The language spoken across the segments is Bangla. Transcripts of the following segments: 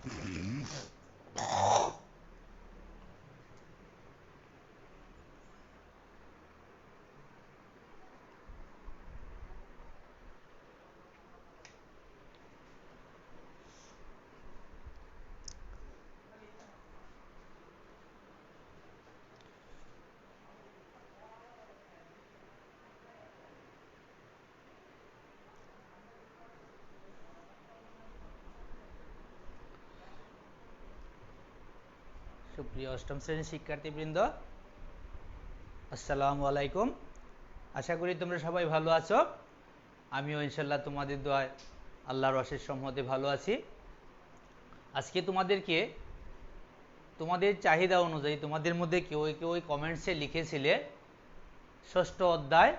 সুপ্রিয় অষ্টম শ্রেণীর শিক্ষার্থীবৃন্দ, আসসালামু আলাইকুম। আশা করি তোমরা সবাই ভালো আছো। আমিও ইনশাল্লাহ তোমাদের দোয়ায় আল্লাহর অশেষ রহমতে ভালো আছি। আজকে তোমাদেরকে তোমাদের চাহিদা অনুযায়ী তোমাদের মধ্যে কেউ কেউ কমেন্টসে লিখেছিলে ষষ্ঠ অধ্যায়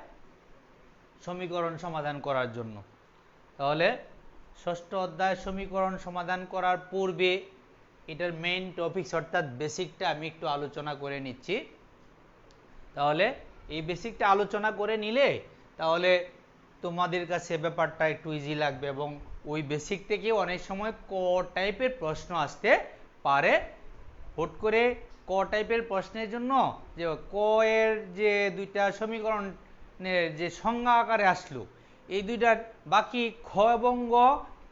সমীকরণ সমাধান করার জন্য। তাহলে ষষ্ঠ অধ্যায় সমীকরণ সমাধান করার পূর্বে এটার মেইন টপিকস অর্থাৎ বেসিকটা আমি একটু আলোচনা করে নিচ্ছি। তাহলে এই বেসিকটা আলোচনা করে নিলে তাহলে তোমাদের কাছে ব্যাপারটা একটু ইজি লাগবে এবং ওই বেসিক থেকে অনেক সময় ক টাইপের প্রশ্ন আসতে পারে। হুট করে ক টাইপের প্রশ্নের জন্য যে ক এর যে দুইটা সমীকরণের যে সংজ্ঞা আকারে আসলো, এই দুইটার বাকি খ এবং গ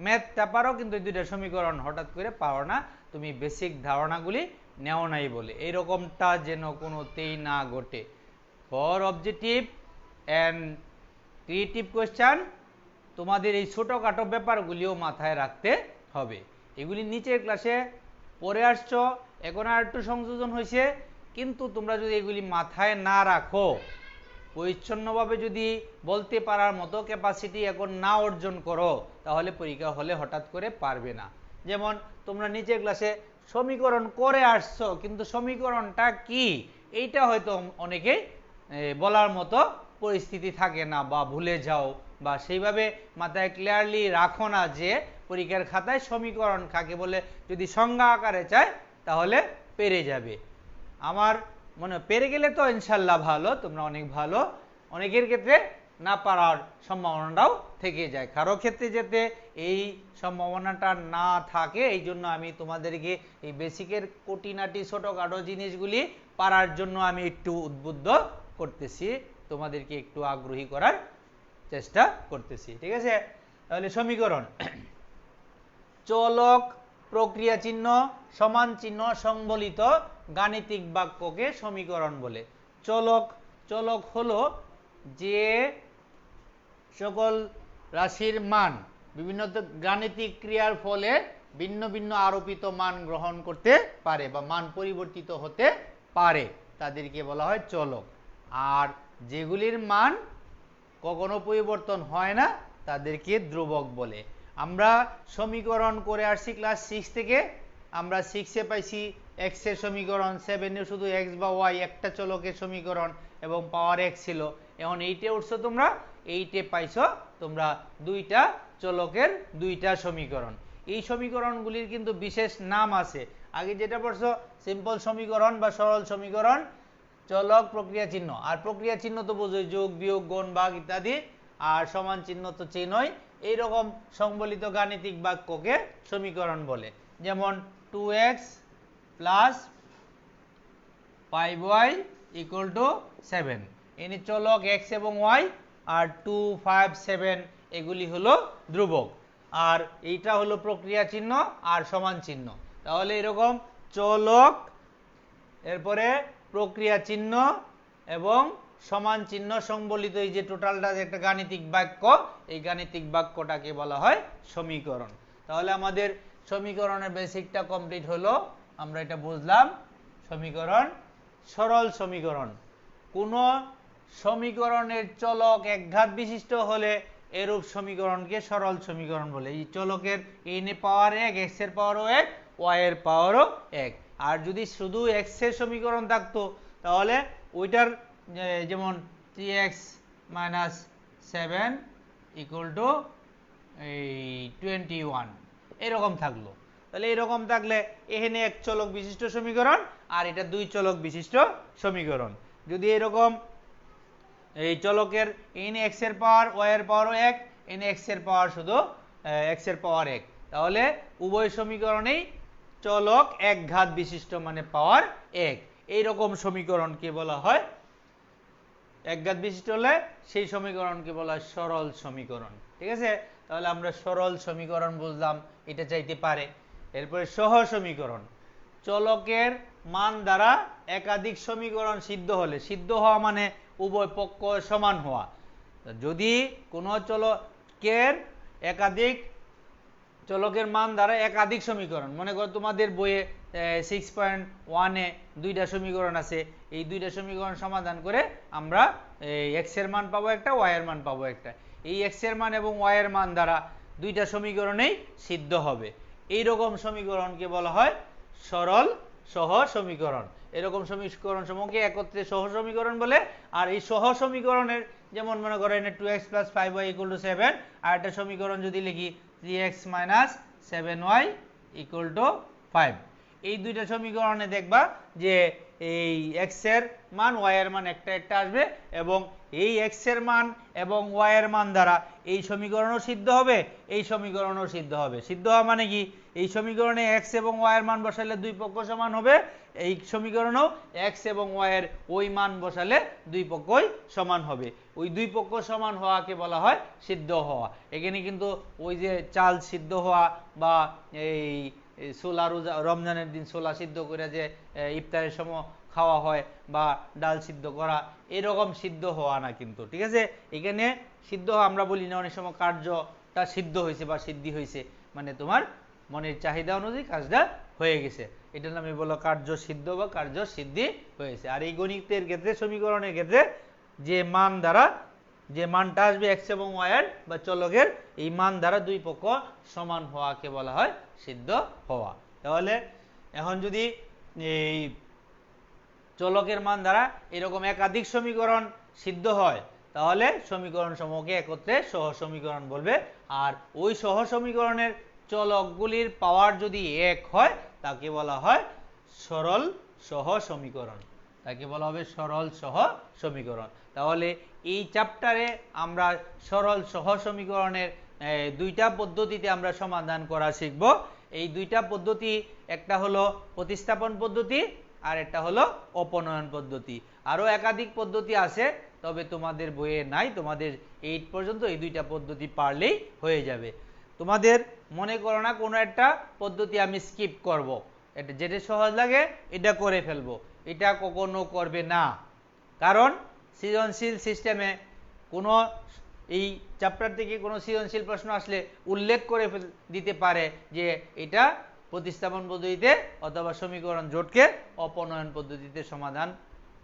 ম্যাথটা পারো, কিন্তু এই দুইটা সমীকরণ হঠাৎ করে পারো না, তুমি বেসিক ধারণাগুলি নেও নাই বলে। এইরকমটা যেন কোনোতেই না ঘটে। For objective and creative question তোমাদের এই ছোটোখাটো ব্যাপারগুলিও মাথায় রাখতে হবে। এগুলি নিচের ক্লাসে পড়ে আসছো, এখন আর একটু সংযোজন হয়েছে, কিন্তু তোমরা যদি এগুলি মাথায় না রাখো, পরিচ্ছন্নভাবে যদি বলতে পারার মতো ক্যাপাসিটি এখন না অর্জন করো, তাহলে পরীক্ষা হলে হঠাৎ করে পারবে না। যেমন তোমরা নিচের ক্লাসে সমীকরণ করে আসছো, কিন্তু সমীকরণটা কি এইটা হয়তো অনেকেই বলার মতো পরিস্থিতি থাকে না, বা ভুলে যাও, বা সেইভাবে মাথায় ক্লিয়ারলি রাখো না যে পরীক্ষার খাতায় সমীকরণ কাকে বলে যদি সংজ্ঞা আকারে চায় তাহলে পেরে যাবে। আমার মনে পেরে গেলে তো ইনশাল্লাহ ভালো, তোমরা অনেক ভালো। অনেকের ক্ষেত্রে না পারার সম্ভাবনাটাও থেকে যায়, কারো ক্ষেত্রে যাতে এই সম্ভাবনাটা না থাকে এই জন্য আমি তোমাদেরকে এই বেসিকের খুঁটিনাটি ছোটোখাটো জিনিসগুলি পারার জন্য আমি একটু উদ্বুদ্ধ করতেছি, তোমাদেরকে একটু আগ্রহী করার চেষ্টা করতেছি। ঠিক আছে? তাহলে সমীকরণ চলক, প্রক্রিয়া চিহ্ন, সমান চিহ্ন সংবলিত গাণিতিক বাক্যকে সমীকরণ বলে। চলক চলক হলো যে সকল রাশির মান বিভিন্ন গাণিতিক ক্রিয়ার ফলে ভিন্ন ভিন্ন আরোপিত মান গ্রহণ করতে পারে বা মান পরিবর্তিত হতে পারে, তাদেরকে বলা হয় চলক। আর যেগুলির মান কখনো পরিবর্তন হয় না তাদেরকে ধ্রুবক বলে। আমরা সমীকরণ করে আসছি ক্লাস 6 থেকে। আমরা 6-এ পাইছি এক্স এর সমীকরণ, 7-এ শুধু এক্স বা ওয়াই একটা চলকের সমীকরণ এবং পাওয়ার এক্স ছিল। এখন 8-এ উঠছো তোমরা, 8-এ পাইছো তোমরা দুইটা চলকের দুইটা সমীকরণ। এই সমীকরণগুলির কিন্তু বিশেষ নাম আছে। আগে যেটা পড়ছো সিম্পল সমীকরণ বা সরল সমীকরণ, চলক, প্রক্রিয়া চিহ্ন। আর প্রক্রিয়া চিহ্ন তো বোঝোই, যোগ বিয়োগ গুণ ভাগ ইত্যাদি। আর সমান চিহ্ন তো চিহ্নই। এইরকম সংবলিত গাণিতিক বাক্যকে সমীকরণ বলে। যেমন 2x plus 5y equal to 7, এনে চলক x এবং y, আর 2, 5, 7 এগুলি হলো ধ্রুবক। আর এইটা হলো প্রক্রিয়া চিহ্ন আর সমান চিহ্ন। তাহলে এরকম চলক, এরপরে প্রক্রিয়া চিহ্ন এবং সমান চিহ্ন সংবলিত এই যে টোটালটা একটা গাণিতিক বাক্য, এই গাণিতিক বাক্যটাকে বলা হয় সমীকরণ। তাহলে আমাদের সমীকরণের বেসিকটা কমপ্লিট হলো, আমরা এটা বুঝলাম। সমীকরণ সরল সমীকরণ, কোন সমীকরণের চলক একঘাত বিশিষ্ট হলে এরূপ সমীকরণকে সরল সমীকরণ বলে। এই চলকের n এর পাওয়ার 1, x এর পাওয়ারও 1, y এর পাওয়ারও 1। আর যদি শুধু x এর সমীকরণ থাকতো তাহলে ওইটার যেমন 3x - 7 ইকুয়াল টু 21 এরকম থাকলো। তাহলে এরকম থাকলে এখানে এক চলক বিশিষ্ট সমীকরণ আর এটা দুই চলক বিশিষ্ট সমীকরণ। যদি এরকম এই চলকের n x এর পাওয়ার y এর পাওয়ারও 1, n x এর পাওয়ার শুধু x এর পাওয়ার 1, তাহলে উভয় সমীকরণেই চলক এক ঘাত বিশিষ্ট মানে পাওয়ার 1, এইরকম সমীকরণকে বলা হয় এক ঘাত বিশিষ্ট হলে সেই সমীকরণকে বলা হয় সরল সমীকরণ। ঠিক আছে, তাহলে আমরা সরল সমীকরণ বুঝলাম, এটা চাইতে পারে। এরপরে সহজ সমীকরণ, চলকের মান দ্বারা একাধিক সমীকরণ সিদ্ধ হলে, সিদ্ধ হওয়া মানে উভয় পক্ষ সমান হওয়া। যদি কোনো চলকের একাধিক চলকের মান দ্বারা একাধিক সমীকরণ, মনে করো তোমাদের বইয়ে 6.1-এ দুইটা সমীকরণ আছে, এই দুইটা সমীকরণ সমাধান করে আমরা এক্স এর মান পাবো একটা, ওয়াই এর মান পাবো একটা। এই এক্স এর মান এবং ওয়াই এর মান দ্বারা দুইটা সমীকরণেই সিদ্ধ হবে, এই রকম সমীকরণকে বলা হয় সরল সহ সমীকরণ। এরকম সমীকরণ সমূহকে একত্রে সহ সমীকরণ বলে। আর এই সহ সমীকরণের যেমন মনে করেন 2x + 5y = 7, আর একটা সমীকরণ যদি লিখি 3x - 7y = 5, এই দুইটা সমীকরণে দেখবা যে এই x এর মান y এর মান একটা একটা আসবে, এবং এই x এর মান এবং y এর মান দ্বারা এই সমীকরণও সিদ্ধ হবে, এই সমীকরণও সিদ্ধ হবে। সিদ্ধ হওয়া মানে কি, এই সমীকরণে x এবং y এর মান বসালে দুই পক্ষ সমান হবে, এই সমীকরণেও x এবং y এর ওই মান বসালে দুই পক্ষই সমান হবে। ওই দুই পক্ষ সমান হওয়াকে বলা হয় সিদ্ধ হওয়া। এখানে কিন্তু ওই যে চাল সিদ্ধ হওয়া বা এই ছোলা রোজা রমজানের দিন ছোলা সিদ্ধ করে যে ইফতারের সময় খাওয়া হয় বা ডাল সিদ্ধ করা, এরকম সিদ্ধ হওয়া না কিন্তু। ঠিক আছে, এখানে সিদ্ধ হওয়া আমরা বলি না অনেক সময় কার্যটা সিদ্ধ হয়েছে বা সিদ্ধি হয়েছে, মানে তোমার মনের চাহিদা অনুযায়ী কাজটা হয়ে গেছে, এটার নামে বলো কার্য সিদ্ধ বা কার্য সিদ্ধি হয়েছে। আর এই গণিতের ক্ষেত্রে সমীকরণের ক্ষেত্রে যে মান দ্বারা যে মানটা আসবে এক্স এবং ওয়াই এর বা চলকের, এই মান দ্বারা দুই পক্ষ সমান হওয়াকে বলা হয় সিদ্ধ হওয়া। তাহলে এখন যদি এই চলকের মান দ্বারা এরকম একাধিক সমীকরণ সিদ্ধ হয়, তাহলে সমীকরণ সমূহকে একত্রে সহ সমীকরণ বলবে। আর ওই সহ সমীকরণের চলকগুলির পাওয়ার যদি 1 হয়, তাকে বলা হয় সরল সহ সমীকরণ, তাকে বলা হবে সরল সহ সমীকরণ। তাহলে এই চ্যাপ্টারে আমরা সরল সহ সমীকরণের দুইটা পদ্ধতিতে আমরা সমাধান করা শিখব। এই দুইটা পদ্ধতি, একটা হলো প্রতিস্থাপন পদ্ধতি আর একটা হলো অপনয়ন পদ্ধতি। আরও একাধিক পদ্ধতি আছে, তবে তোমাদের বইয়ে নাই, তোমাদের 8 পর্যন্ত এই দুইটা পদ্ধতি পারলেই হয়ে যাবে। তোমাদের মনে করো না কোনো একটা পদ্ধতি আমি স্কিপ করব, এটা যেটা সহজ লাগে এটা করে ফেলবো, এটা কখনো করবে না। কারণ সৃজনশীল সিস্টেমে কোনো এই চ্যাপ্টার থেকে কোনো সৃজনশীল প্রশ্ন আসলে উল্লেখ করে দিতে পারে যে এটা প্রতিস্থাপন পদ্ধতিতে অথবা সমীকরণ জোটকে অপনয়ন পদ্ধতিতে সমাধান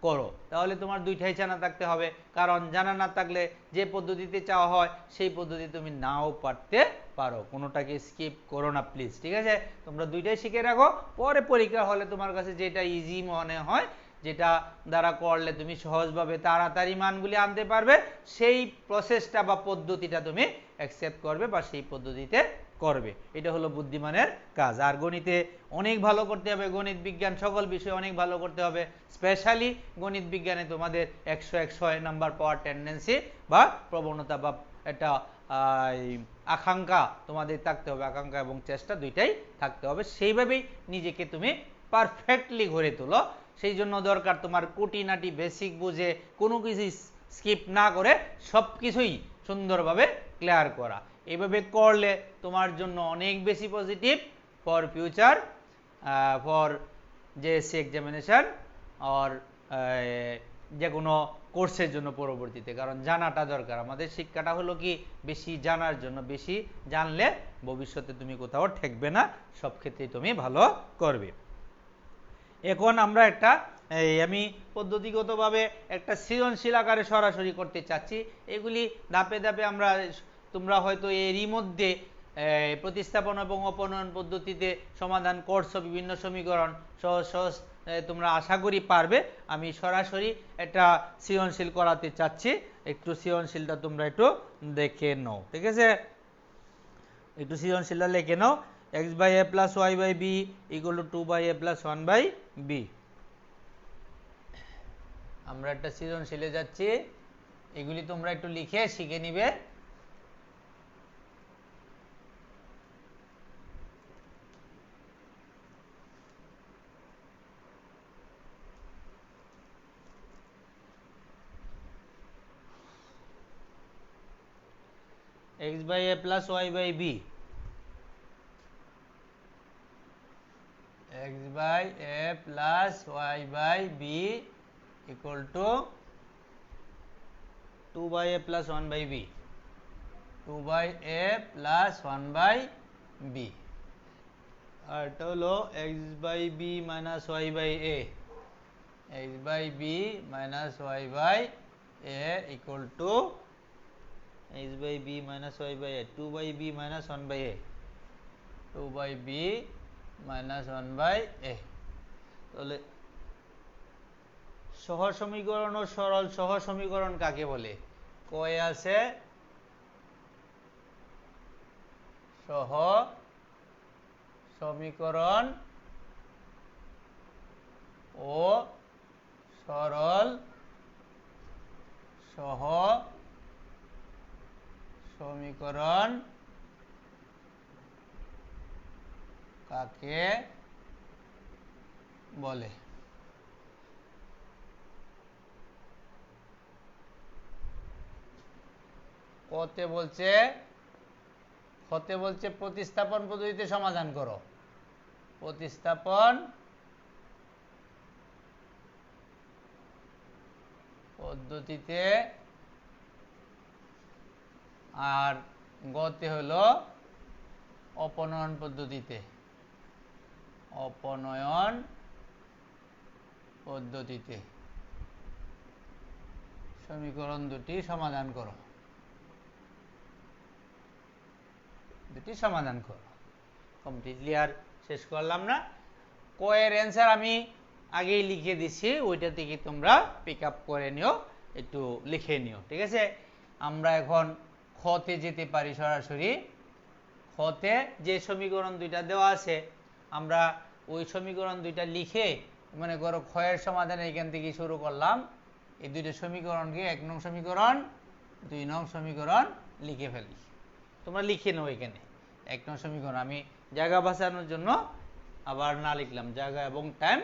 করো। তাহলে তোমার দুইটাই জানা থাকতে হবে, কারণ জানা না থাকলে যে পদ্ধতিতে চাওয়া হয় সেই পদ্ধতি তুমি নাও পারতে পারো। কোনোটাকে স্কিপ করো না প্লিজ, ঠিক আছে? তোমরা দুইটাই শিখে রাখো, পরে পরীক্ষা হলে তোমার কাছে যেটা ইজি মনে হয়, যেটা দ্বারা করলে তুমি সহজভাবে তাড়াতাড়ি মানগুলি আনতে পারবে, সেই প্রসেসটা বা পদ্ধতিটা তুমি অ্যাকসেপ্ট করবে বা সেই পদ্ধতিতে করবে। এটা হলো বুদ্ধিমানের কাজ। আর গণিতে অনেক ভালো করতে হবে, গণিত বিজ্ঞান সকল বিষয়ে অনেক ভালো করতে হবে। স্পেশালি গণিত বিজ্ঞানে তোমাদের 100 নাম্বার পাওয়ার টেন্ডেন্সি বা প্রবণতা বা একটা আকাঙ্ক্ষা তোমাদের থাকতে হবে, আকাঙ্ক্ষা এবং চেষ্টা দুইটাই থাকতে হবে। সেইভাবেই নিজেকে তুমি পারফেক্টলি গড়ে তোলো। সেই জন্য দরকার তোমার খুঁটিনাটি বেসিক বুঝে কোনো কিছু স্কিপ না করে সব কিছুই সুন্দরভাবে ক্লিয়ার করা। এইভাবে করলে তোমার জন্য অনেক বেশি positive for future, for JSC examination আর যে কোনো কোর্সের জন্য পরবর্তীতে। কারণ জানাটা দরকার, আমাদের শিক্ষাটা হলো কি বেশি জানার জন্য। বেশি জানলে ভবিষ্যতে তুমি কোথাও ঠেকবে না, সব ক্ষেত্রেই তুমি ভালো করবে। এখন আমরা একটা আমি পদ্ধতিগতভাবে একটা সৃজনশীল আকারে সরাসরি করতে চাচ্ছি। এগুলি ধাপে ধাপে আমরা, তোমরা হয়তো এরই মধ্যে প্রতিস্থাপন এবং অপনয়ন পদ্ধতিতে সমাধান করছো বিভিন্ন সমীকরণ, সহজ সহজ তোমরা আশা করি পারবে। আমি সরাসরি একটা সৃজনশীল করাতে চাচ্ছি, একটু সৃজনশীলটা তোমরা একটু দেখে নাও, ঠিক আছে? একটু সৃজনশীলটা লিখে নাও। x/a + y/b = 2/a + 1/b। আমরা একটা সৃজনশীলে যাচ্ছি, এগুলি তোমরা একটু লিখে শিখে নিবে। x by a plus y by b, x by a plus y by b equal to 2 by a plus 1 by b, 2 by a plus 1 by b, আর এটা হলো x by b minus y by a, x by b minus y by a equal to x by b minus y by a, 2 by b minus 1 by a, 2 by b minus 1 by a। তাহলে সহ সমীকরণ ও সরল সহ সমীকরণ কাকে বলে? কয়ে আছে সহ সমীকরণ ও সরল সহ সমীকরণ কাকে বলে? কতে বলছে প্রতিস্থাপন পদ্ধতিতে সমাধান করো, প্রতিস্থাপন পদ্ধতিতে, আর গতে হলো অপনয়ন পদ্ধতিতে, অপনয়ন পদ্ধতিতে সমীকরণ দুটি সমাধান করো, কমপ্লিটলি আর শেষ করলাম না। কয়ের অ্যান্সার আমি আগেই লিখে দিছি, ওইটা থেকে তোমরা পিক আপ করে নিও, একটু লিখে নিও, ঠিক আছে। আমরা এখন খতে যেতে পারি সরাসরি। খতে যে সমীকরণ দুইটা দেওয়া আছে, আমরা ওই সমীকরণ দুইটা লিখে, মনে করো ক্ষয়ের সমাধান এখান থেকে শুরু করলাম, এই দুইটা সমীকরণকে 1 নং সমীকরণ 2 নং সমীকরণ লিখে ফেলি। তোমরা লিখে নাও এখানে 1 নং সমীকরণ, আমি জায়গা বাঁচানোর জন্য আবার না লিখলাম, জায়গা এবং টাইম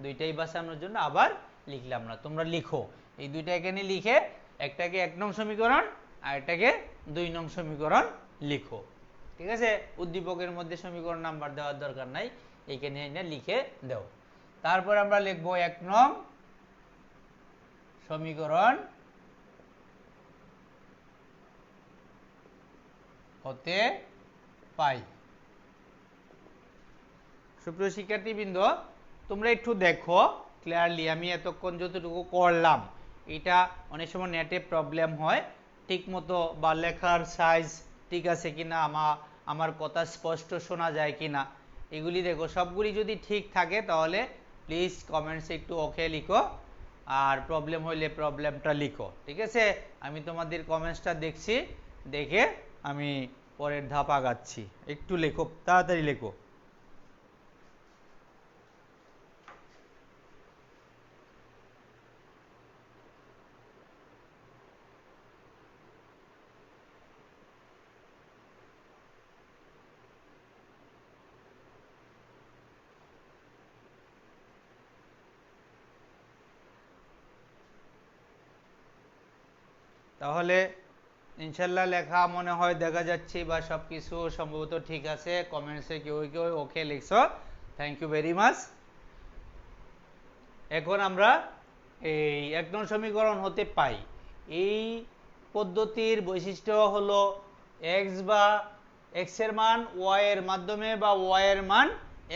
দুইটাই বাঁচানোর জন্য আবার লিখলাম না, তোমরা লিখো। এই দুইটা এখানে লিখে একটাকে 1 নং সমীকরণ আর একটাকে 2 নং সমীকরণ লিখো, ঠিক আছে। উদ্দীপকের মধ্যে সমীকরণ নাম্বার দেওয়ার দরকার নাই, এইখানে এনে লিখে দাও। তারপর আমরা লিখবো 1 নং সমীকরণ হতে পাই। সুপ্রিয় শিক্ষার্থীবৃন্দ, তোমরা একটু দেখো ক্লিয়ারলি, আমি এতক্ষণ যতটুকু করলাম, এটা অনেক সময় নেটে প্রবলেম হয়, ঠিক মতো বা লেখার সাইজ ঠিক আছে কিনা, আমার কথা স্পষ্ট শোনা যায় কিনা, এগুলি দেখো। সবগুলি যদি ঠিক থাকে তাহলে প্লিজ কমেন্টসে একটু ওকে লিখো, আর প্রবলেম হইলে প্রবলেমটা লিখো, ঠিক আছে। আমি তোমাদের কমেন্টসটা দেখছি, দেখে আমি পরের ধাপ আগাচ্ছি। একটু লেখো, তাড়াতাড়ি লেখো। তাহলে ইনশাল্লাহ লেখা মনে হয় দেখা যাচ্ছে, বা সব কিছু সম্ভবত ঠিক আছে। কমেন্টসে কেউ কেউ ওকে লিখছো, থ্যাংক ইউ ভেরি মাচ। এখন আমরা এই 1 নং সমীকরণ হতে পাই, এই পদ্ধতির বৈশিষ্ট্য হলো এক্স বা এক্স এর মান ওয়াই এর মাধ্যমে বা ওয়াই এর মান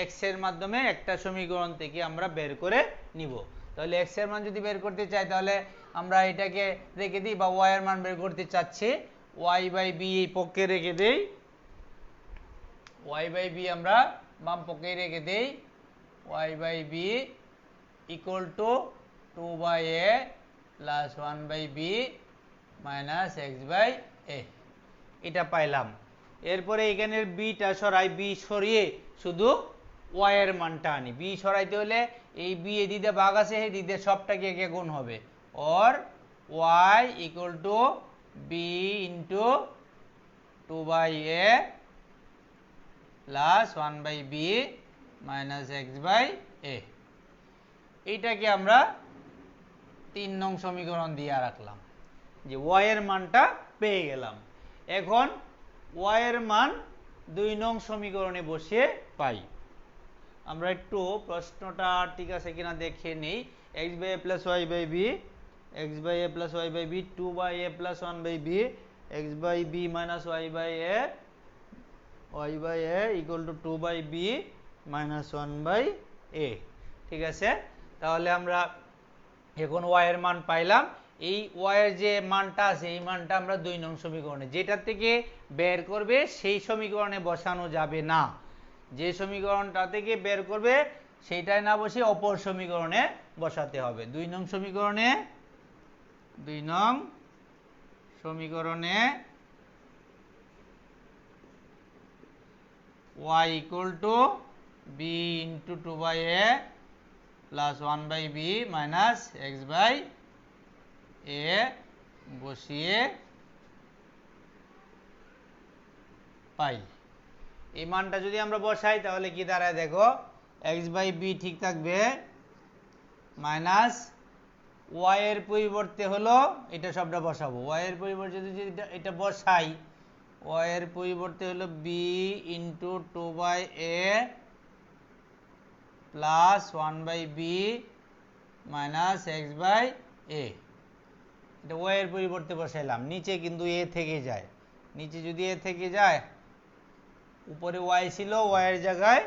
এক্স এর মাধ্যমে একটা সমীকরণ থেকে আমরা বের করে নিব। তাহলে এক্স এর মান যদি বের করতে চাই, তাহলে আমরা এটাকে রেখে দিই, বা ওয়াই এর মান বের করতে চাচ্ছি, ওয়াই বাই বি এই পক্ষে রেখে দেই, ওয়াই বাই বি আমরা বাম পক্ষে রেখে দেই, y by b equal to 2 by a plus 1 by b minus x by a, এটা পাইলাম। এরপরে এখানের বিটা সরাই, বি সরিয়ে শুধু ওয়াই এর মানটা আনি। বি সরাইতে হলে এই বি এদিকে ভাগ আছে, এদিকে সবটাকে একে গুণ হবে, or y equal to b into 2 by a plus 1 by b minus x by a. এইটাকে আমরা 3 নং সমীকরণ দিয়ে রাখলাম, যে ওয়াই এর মানটা পেয়ে গেলাম। এখন y এর মান 2 নং সমীকরণে বসে পাই। আমরা একটু প্রশ্নটা ঠিক আছে কিনা দেখে নেই। x by a plus y by b, x by a plus y by b, 2 by a plus 1 by b, x by b minus y by a equal to 2 by b minus 1 by a। ঠিক আছে, তাহলে আমরা এখন y এর মান পাইলাম। এই y এর যে মানটা আছে এই মানটা আমরা 2 নং সমীকরণে, যেটা থেকে বের করবে সেই সমীকরণে বসানো যাবে না। যে সমীকরণটা থেকে বের করবে সেইটাই না বসে অপর সমীকরণে বসাতে হবে। 2 নং সমীকরণে y equal to b into 2 by a plus 1 by b minus x by a বসিয়ে পাই। এই মানটা যদি আমরা বসাই তাহলে কি দাঁড়ায় দেখো, x বাই b ঠিক থাকবে মাইনাস y এর পরিবর্তে হলো এটা সবটা বসাবো, y এর পরিবর্তে যদি এটা বসাই, y এর পরিবর্তে হলো b into 2 by a plus 1 by b minus x by a। এটা y এর পরিবর্তে বসাইলাম, নিচে কিন্তু a থেকে যায়, নিচে যদি a থেকে যায়, উপরে y ছিল y এর জায়গায়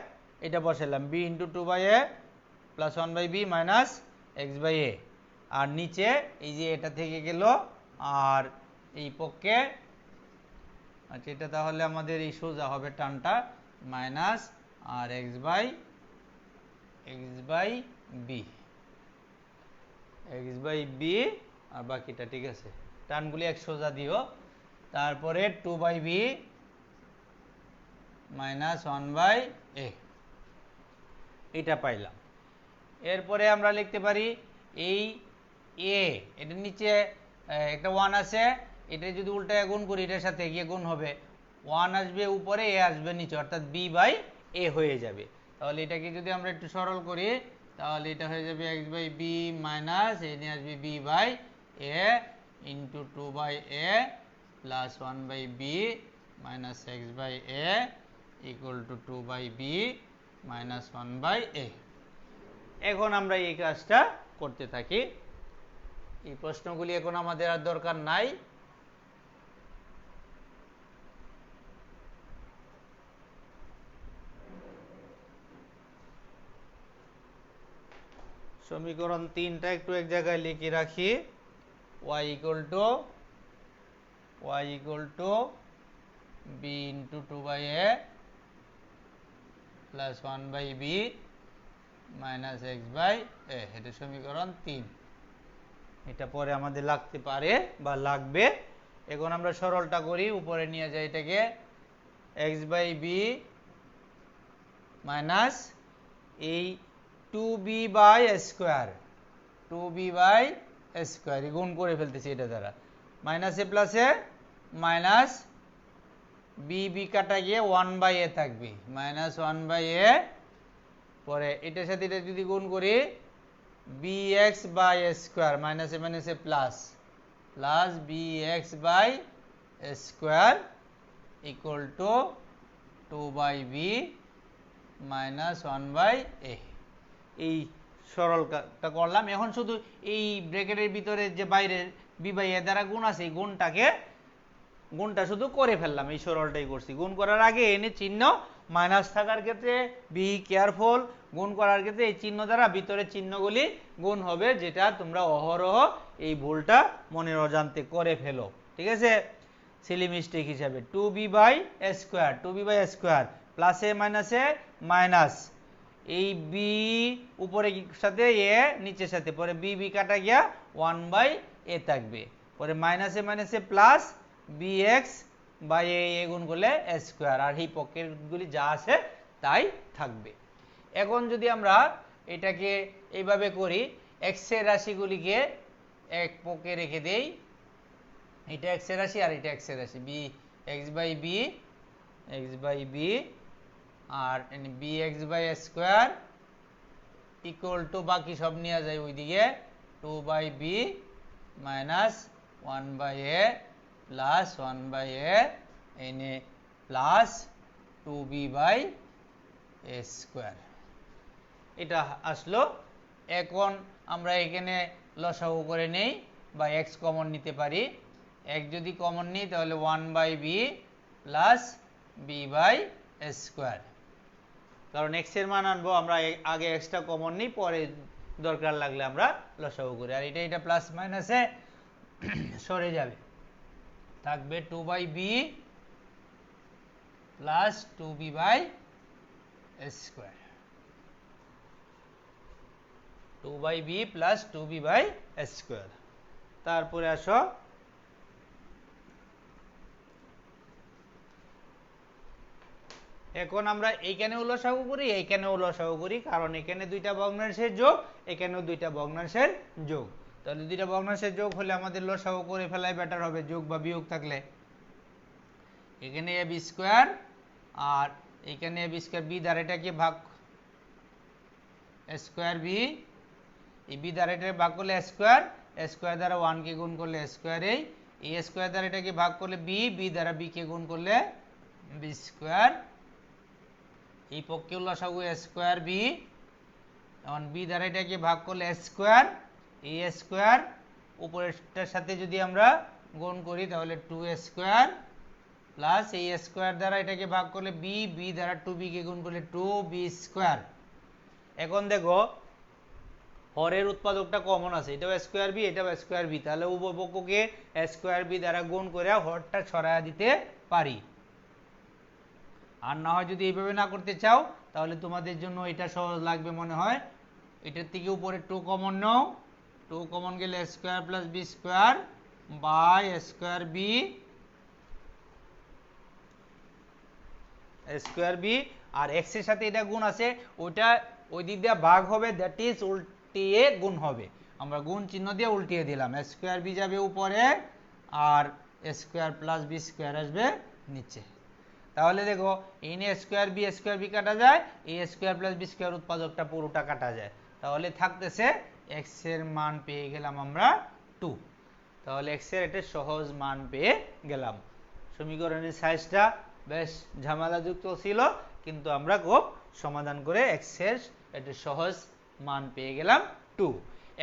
এটা বসাইলাম b into 2 by a plus 1 by b minus x by a, আর নিচে এই যে এটা থেকে গেল, আর এই পক্ষে আচ্ছা এটা তাহলে আমাদের এই সোজা হবে টানটা মাইনাস আর x বাই b আর বাকিটা ঠিক আছে, টানগুলি এক সোজা দিও। তারপরে 2 by b minus 1 by a, এটা পাইলাম। এরপরে আমরা লিখতে পারি এই a, এটার নিচে একটা 1 আছে, এটা যদি উল্টায় গুণ করি এটার সাথে গিয়ে গুণ হবে, 1 আসবে উপরে, a আসবে নিচে, অর্থাৎ b বাই a হয়ে যাবে। তাহলে এটাকে যদি আমরা একটু সরল করি তাহলে এটা হয়ে যাবে x বাই b মাইনাস এ নিয়ে আসবে b by a into 2 by a plus 1 by b minus x by a equal to 2 by b minus 1 by a। এখন আমরা এই কাজটা করতে থাকি। এই প্রশ্নগুলি এখন আমাদের আর দরকার নাই। সমীকরণ 3টা একটু এক জায়গায় লিখে রাখি। y equal to b into 2 by a plus 1 by b minus x by a, এটা সমীকরণ 3। এটা পরে আমাদের লাগতে পারে বা লাগবে। এখন আমরা সরলটা করি, উপরে নিয়ে যাই এটাকে, x বাই b মাইনাস এই 2b by square, 2b by square গুণ করে ফেলতেছি এটা দ্বারা, মাইনাস এ প্লাসে মাইনাস b কাটা গিয়ে 1 বাই a থাকবে, মাইনাস 1 বাই a, পরে এটার সাথে এটা যদি গুণ করি bx by square minus a minus a plus plus bx by square equal to 2 by b minus 1 by a। এই সরলটা করলাম। এখন শুধু এই ব্র্যাকেটের ভিতরে যে বাইরের b বাই a দ্বারা গুণ আছে এই গুণটা শুধু করে ফেললাম, এই সরলটাই করছি। গুণ করার আগে এনে চিহ্ন মাইনাস থাকার ক্ষেত্রে বি কেয়ারফুল, গুণ করার ক্ষেত্রে এই চিহ্ন দ্বারা ভিতরের চিহ্নগুলি গুণ হবে, যেটা তোমরা অহরহ এই ভুলটা মনের অজান্তে করে ফেলো। ঠিক আছে, সিলি মিস্টেক হিসাবে 2b বাই স্কোয়ার প্লাসে মাইনাসে মাইনাস, এই বি উপরে সাথে এ নিচের সাথে, পরে বি কাটা গিয়া 1 বাই এ থাকবে, পরে মাইনাসে মাইনাসে প্লাস bx বাই a গুণ করলে স্কোয়ার, আর এই পক্ষেরগুলি যা আছে তাই থাকবে। এখন যদি আমরা এটাকে এইভাবে করি, x এর রাশিগুলিকে এক পক্ষে রেখে দেই, এটা x এর রাশি আর এটা x এর রাশি, x বাই b আর bx by square equal to বাকি সব নেওয়া যায় ওইদিকে 2 by b minus 1 by a plus 1/a na plus 2b by a square. এটা আসলো। এখন আমরা এখানে লসাগু করে নেই বা x কমন নিতে পারি। x যদি কমন নিই তাহলে 1/b plus b by a square. কারণ x এর মান আনবো আমরা, আগে x টা কমন নিই, পরে দরকার লাগলে আমরা লসাগু করি। আর এটা প্লাস মাইনাসে সরে যাবে, থাকবে 2/b plus 2b by a square. 2/b plus 2b by a square. তারপরে আসো এখন আমরা এইখানেও লসাগু করি, এইখানেও লসাগু করি, কারণ এখানে দুইটা ভগ্নাংশের যোগ, এখানেও দুইটা ভগ্নাংশের যোগ। তাহলে দুইটা ভগ্নাংশের যোগ হলে আমাদের লসাগু করে ফেলাই বেটার হবে, যোগ বা বিয়োগ থাকলে। এখানে ab স্কয়ার আর এখানে ab স্কয়ার, বি দ্বারা এটাকে ভাগ, স্কয়ার বি, এই বি দ্বারা এটাকে ভাগ করলে স্কয়ার, স্কয়ার দ্বারা 1 কে গুণ করলে স্কয়ার, এই স্কয়ার দ্বারা এটাকে ভাগ করলে বি, বি দ্বারা বি কে গুণ করলে বি স্কয়ার। এই পক্ষেও লসাগু স্কয়ার বি, এখন বি দ্বারা এটাকে ভাগ করলে স্কয়ার, এই স্কয়ার উপরেরটার সাথে যদি আমরা গুণ করি তাহলে 2 স্কয়ার প্লাস এই স্কয়ার দ্বারা এটাকে ভাগ করলে বি, বি দ্বারা 2b কে গুণ করলে 2b স্কয়ার। এখন দেখো হরের উৎপাদকটা কমন আছে, এটাও স্কয়ার বি, এটাও স্কয়ার বি, তাহলে উভয় পক্ষকে স্কয়ার বি দ্বারা গুণ করে হরটা ছড়ায়া দিতে পারি। আর না হয় যদি এইভাবে না করতে চাও তাহলে তোমাদের জন্য এটা সহজ লাগবে মনে হয়, এটার থেকে উপরে 2 কমন নাও, 2 কমন গেলে square plus b square by square b, square b, আর এক্স এর সাথে এটা গুণ আছে, ওইটা ওই দিক দিয়ে ভাগ হবে, দ্যাট ইজ উল্টিয়ে গুণ হবে। আমরা গুণ চিহ্ন দিয়ে উল্টিয়ে দিলাম, স্কয়ার বি যাবে উপরে আর স্কয়ার প্লাস বি স্কয়ার আসবে নিচে। তাহলে দেখো এনে স্কয়ার বি কাটা যায়, এই স্কয়ার প্লাস বি স্কয়ার উৎপাদকটা পুরোটা কাটা যায়, তাহলে থাকতেছে এক্স এর মান পেয়ে গেলাম আমরা 2। তাহলে এক্স এর একটা সহজ মান পেয়ে গেলাম। সমীকরণের সাইজটা বেশ ঝামেলাযুক্ত ছিল, কিন্তু আমরা খুব সমাধান করে এক্স এর একটা সহজ মান পেয়ে গেলাম 2।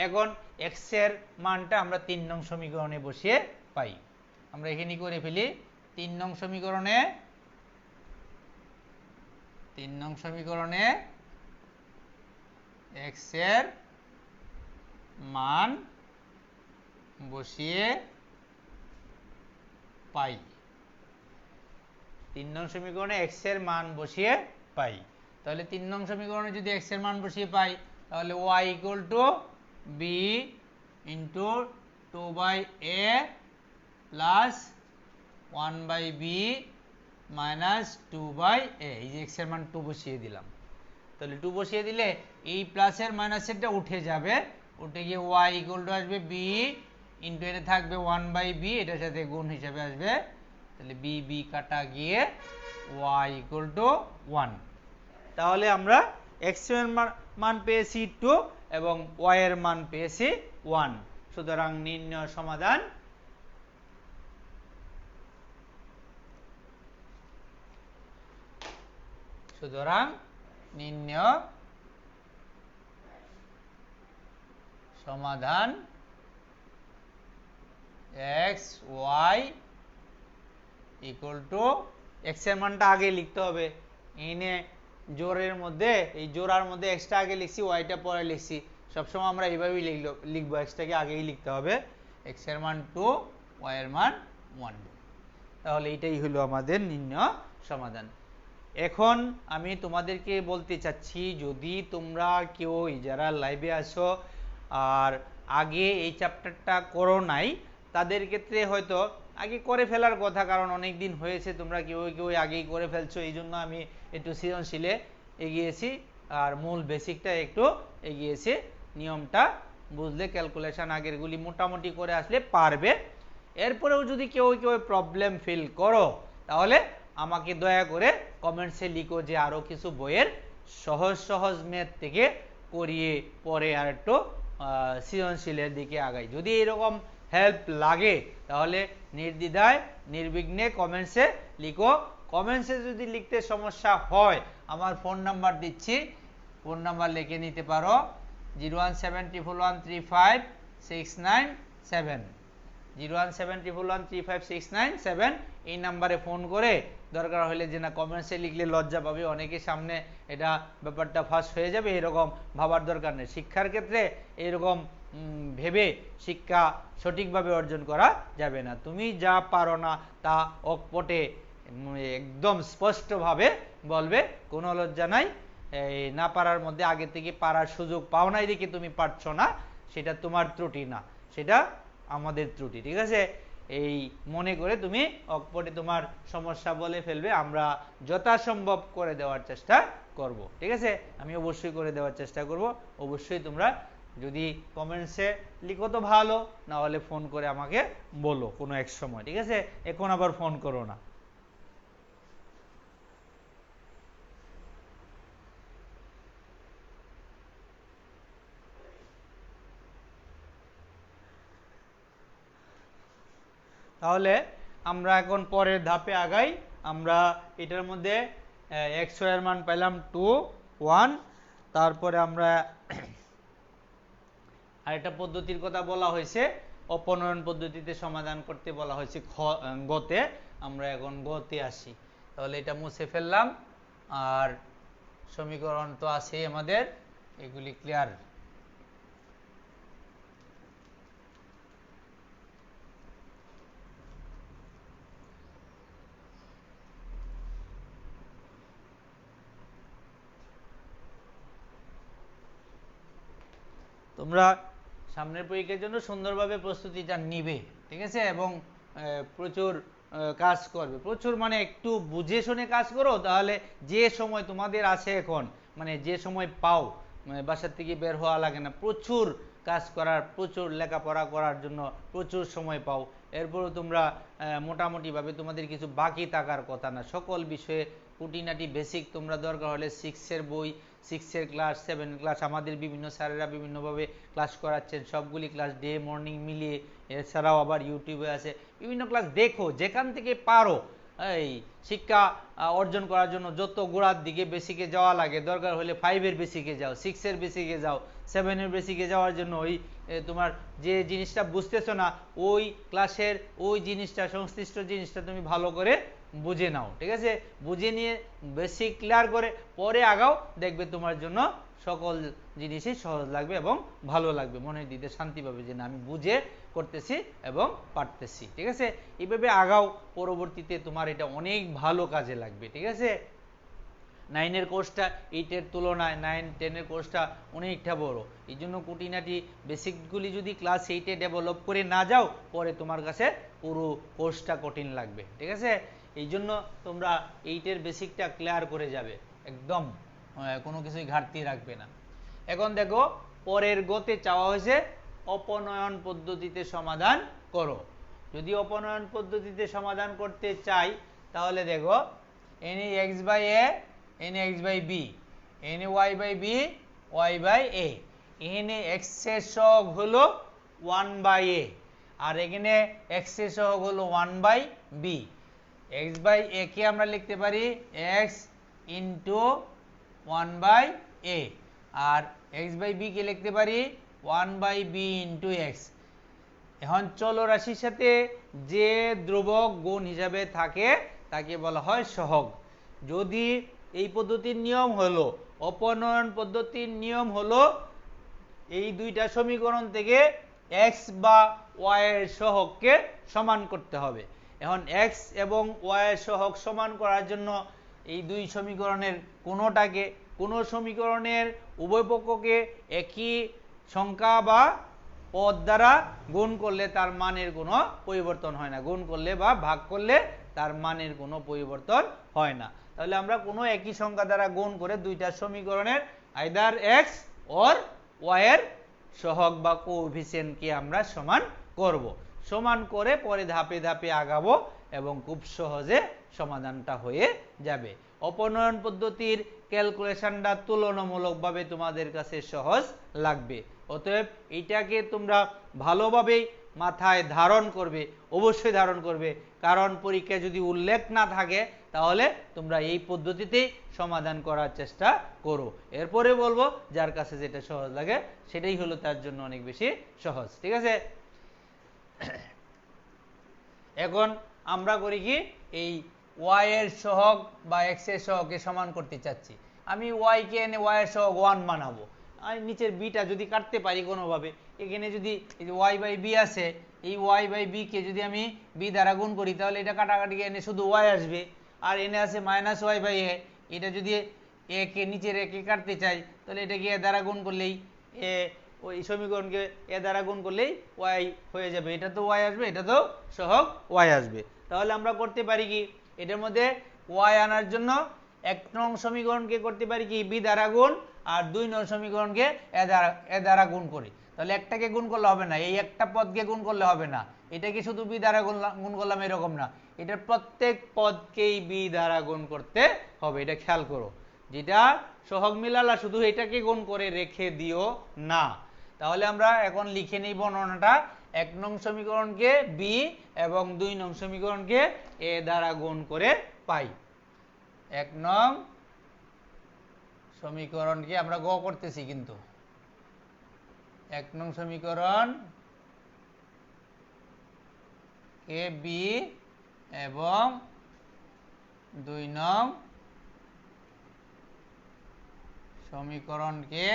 এখন এক্স এর মানটা আমরা 3 নং সমীকরণে বসিয়ে পাই। আমরা এখানে করে ফেলি 3 নং সমীকরণে, 3 নং সমীকরণে এক্স এর মান বসিয়ে পাই। 3 নং সমীকরণে এক্স এর মান বসিয়ে পাই। তাহলে 3 নং সমীকরণে যদি এক্স এর মান বসিয়ে পাই তাহলে y equal to b into 2/a plus 1/b minus 2/a, এই যে এক্স এর মান 2 বসিয়ে দিলাম। তাহলে 2 বসিয়ে দিলে এই প্লাসের মাইনাসেরটা উঠে যাবে, উঠে গিয়ে y ইকুয়াল টু আসবে b ইন্টু এটা থাকবে 1/b, এটার সাথে গুণ হিসাবে আসবে, তাহলে b b কাটা গিয়ে y ইকুয়াল টু 1। তাহলে আমরা x এর মান পেয়েছি 2 এবং y এর মান পেয়েছি 1। সুতরাং নির্ণয় সমাধান সমাধান x y equal two, x এর মানটা আগে লিখতে হবে, এনে জোড়ের মধ্যে, এই জোড়ার মধ্যে x টা আগে লিখছি, y টা পরে লিখছি, সবসময় আমরা এইভাবেই লিখবো, x টাকে আগেই লিখতে হবে, x এর মান 2 y এর মান 1। তাহলে এটাই হলো আমাদের নির্ণয় সমাধান। এখন আমি তোমাদেরকে বলতে চাচ্ছি, যদি তোমরা কেউ যারা লাইভে আসো আর আগে এই চ্যাপ্টারটা করো নাই, তাদের ক্ষেত্রে হয়তো আগে করে ফেলার কথা, কারণ অনেক দিন হয়েছে তোমরা কেউ কেউ আগেই করে ফেলছো, এই জন্য আমি একটু সৃজনশীলে এগিয়েছি আর মূল বেসিকটা একটু এগিয়েছি। নিয়মটা বুঝলে ক্যালকুলেশন আগেরগুলি মোটামুটি করে আসলে পারবে। এরপরেও যদি কেউ কেউ প্রবলেম ফিল করো তাহলে আমাকে দয়া করে কমেন্টসে লিখো যে আরও কিছু বইয়ের সহজ সহজ ম্যাথ থেকে করিয়ে পরে আর একটু সৃজনশীলের দিকে আগাই। যদি এরকম হেল্প লাগে তাহলে নির্দ্বিধায় নির্বিঘ্নে কমেন্টসে লিখো। কমেন্টসে যদি লিখতে সমস্যা হয় আমার ফোন নাম্বার দিচ্ছি, ফোন নাম্বার লিখে নিতে পারো 017113569 017113569 এই নাম্বারে ফোন করে দরকার হলে যে না কমেন্টসে লিখলে লজ্জা পাবে, অনেকের সামনে এটা ব্যাপারটা ফাঁস হয়ে যাবে, এরকম ভাবার দরকার নেই। শিক্ষার ক্ষেত্রে এরকম ভেবে শিক্ষা সঠিকভাবে অর্জন করা যাবে না। তুমি যা পারো না তা অকপটে একদম স্পষ্টভাবে বলবে, কোনো লজ্জা নাই। এই না পারার মধ্যে আগে থেকে পারার সুযোগ পাও নাই দেখে তুমি পারছো না, সেটা তোমার ত্রুটি না, সেটা আমাদের ত্রুটি, ঠিক আছে? এই মনে করে তুমি অকপটে তোমার সমস্যা বলে ফেলবে, আমরা যথাসম্ভব করে দেওয়ার চেষ্টা করব, ঠিক আছে? আমি অবশ্যই করে দেওয়ার চেষ্টা করব। অবশ্যই তোমরা যদি কমেন্টসে লিখো তো ভালো, না হলে ফোন করে আমাকে বলো কোনো এক সময়, ঠিক আছে? এখন আবার ফোন করো না। তাহলে আমরা এখন পরের ধাপে আগাই। আমরা এটার মধ্যে x এর মান পেলাম 2 1, তারপরে আমরা আরেকটা পদ্ধতির কথা বলা হয়েছে, অপনয়ন পদ্ধতিতে সমাধান করতে বলা হয়েছে গতে। আমরা এখন গতে আসি। তাহলে এটা মুছে ফেললাম, আর সমীকরণ তো আছেই আমাদের, এগুলি ক্লিয়ার। তোমরা সামনের পরীক্ষার জন্য সুন্দরভাবে প্রস্তুতিটা নিবে, ঠিক আছে? এবং প্রচুর কাজ করবে, প্রচুর মানে একটু বুঝে শুনে কাজ করো, তাহলে যে সময় তোমাদের আছে এখন, মানে যে সময় পাও, মানে বাসার থেকে বের হওয়া লাগে না, প্রচুর কাজ করার, প্রচুর লেখাপড়া করার জন্য প্রচুর সময় পাও। এরপরও তোমরা মোটামুটিভাবে তোমাদের কিছু বাকি থাকার কথা না, সকল বিষয়ে খুঁটিনাটি বেসিক তোমরা দরকার হলে 6-এর বই, 6-এর ক্লাস, 7 ক্লাস, আমাদের বিভিন্ন স্যারেরা বিভিন্নভাবে ক্লাস করাচ্ছেন, সবগুলি ক্লাস ডে মর্নিং মিলিয়ে, এছাড়াও আবার ইউটিউবে আছে বিভিন্ন ক্লাস, দেখো যেখান থেকে পারো। এই শিক্ষা অর্জন করার জন্য যত গোড়ার দিকে বেসিকে যাওয়া লাগে, দরকার হলে 5-এর বেসিকে যাও, 6-এর বেসিকে যাও, 7-এর বেসিকে যাওয়ার জন্য ওই তোমার যে জিনিসটা বুঝতেছো না ওই ক্লাসের ওই জিনিসটা, সংশ্লিষ্ট জিনিসটা তুমি ভালো করে বুঝে নাও, ঠিক আছে? বুঝে নিয়ে বেসিক ক্লিয়ার করে পরে আগাও, দেখবে তোমার জন্য সকল জিনিসই সহজ লাগবে এবং ভালো লাগবে, মনের দিকে শান্তি পাবে যে না আমি বুঝে করতেছি এবং পারতেছি, ঠিক আছে? এইভাবে আগাও, পরবর্তীতে তোমার এটা অনেক ভালো কাজে লাগবে, ঠিক আছে? 9-এর কোর্সটা 8-এর তুলনায় 9-10-এর কোর্সটা অনেকটা বড়, এই জন্য খুঁটিনাটি বেসিকগুলি যদি ক্লাস 8-এ ডেভেলপ করে না যাও, পরে তোমার কাছে পুরো কোর্সটা কঠিন লাগবে, ঠিক আছে? এই জন্য তোমরা 8-এর বেসিকটা ক্লিয়ার করে যাবে, একদম কোনো কিছুই ঘাটতি রাখবে না। এখন দেখো পরের গতে চাওয়া হয়েছে অপনয়ন পদ্ধতিতে সমাধান করো। যদি অপনয়ন পদ্ধতিতে সমাধান করতে চাই তাহলে দেখো n x by a n x by b n y by b y by a, এখানে x এর সহগ হলো 1 by a, আর এখানে x এর সহগ হলো 1 by b। x by a কে আমরা লিখতে পারি x into 1 by a, R x by b কে লিখতে পারি 1 by b into x। এখন চলরাশির সাথে যে ধ্রুবক গুণ হিসাবে থাকে তাকে বলা হয় সহগ। যদি এই পদ্ধতির নিয়ম হলো, অপনয়ন পদ্ধতির নিয়ম হলো এই দুইটা সমীকরণ থেকে x বা y এর সহগকে সমান করতে হবে। এখন x এবং y এর সহগ সমান করার জন্য এই দুই সমীকরণের কোনোটাকে, কোনো সমীকরণের উভয় পক্ষকে একই সংখ্যা বা পদ দ্বারা গুণ করলে তার মানের কোনো পরিবর্তন হয় না, গুণ করলে বা ভাগ করলে তার মানের কোনো পরিবর্তন হয় না। তাহলে আমরা কোনো একই সংখ্যা দ্বারা গুণ করে দুইটা সমীকরণের আইদার x অর y এর সহগ বা কোএফিসিয়েন্টকে আমরা সমান করব, সমান করে পরে ধাপে ধাপে আগাবো এবং খুব সহজে সমাধানটা হয়ে যাবে। অপনয়ন পদ্ধতির ক্যালকুলেশনটা তুলনামূলকভাবে তোমাদের কাছে সহজ লাগবে, অতএব এটাকে তোমরা ভালোভাবে মাথায় ধারণ করবে, অবশ্যই ধারণ করবে, কারণ পরীক্ষায় যদি উল্লেখ না থাকে তাহলে তোমরা এই পদ্ধতিতেই সমাধান করার চেষ্টা করো। এরপরে বলবো যার কাছে যেটা সহজ লাগে সেটাই হলো তার জন্য অনেক বেশি সহজ। ঠিক আছে, এখন আমরা করি কি, এই ওয়াই এর সহগ বা এক্স এর সহগকে সমান করতে চাচ্ছি। আমি ওয়াই কে এনে ওয়াই এর সহগ 1 বানাবো, আর নিচের বিটা যদি কাটতে পারি কোনোভাবে, এখানে যদি ওয়াই বাই বি আছে, এই ওয়াই বাই বি কে যদি আমি বি দ্বারা গুণ করি তাহলে এটা কাটাকাটি এনে শুধু ওয়াই আসবে, আর এনে আছে মাইনাস ওয়াই বাই এ, এটা যদি এ কে নিচের এ কে কাটতে চাই তাহলে এটাকে এ দ্বারা গুণ করলেই এ, ওই সমীকরণকে এ দ্বারা গুণ করলেই ওয়াই হয়ে যাবে, এটা তো ওয়াই আসবে, এটা তো সহগ ওয়াই আসবে। তাহলে আমরা করতে পারি কি, এটার মধ্যে ওয়াই আনার জন্য 1 নং সমীকরণকে করতে পারি কি বি দ্বারা গুণ, আর 2 নং সমীকরণকে এ দ্বারা গুণ করি। তাহলে একটাকে গুণ করলে হবে না, এই একটা পদকে গুণ করলে হবে না, এটাকে শুধু বি দ্বারা গুণ করলাম এরকম না, এটার প্রত্যেক পদকেই বি দ্বারা গুণ করতে হবে। এটা খেয়াল করো, যেটা সহগ মিলালা শুধু এটাকে গুণ করে রেখে দিও না। তাহলে আমরা এখন লিখে নেই বর্ণনাটা, 1 নং সমীকরণকে বি এবং 2 নং সমীকরণকে এ দ্বারা গুণ করে পাই। 1 নং সমীকরণকে আমরা গ করতেছি, কিন্তু 1 নং সমীকরণ কে বি এবং 2 নং সমীকরণকে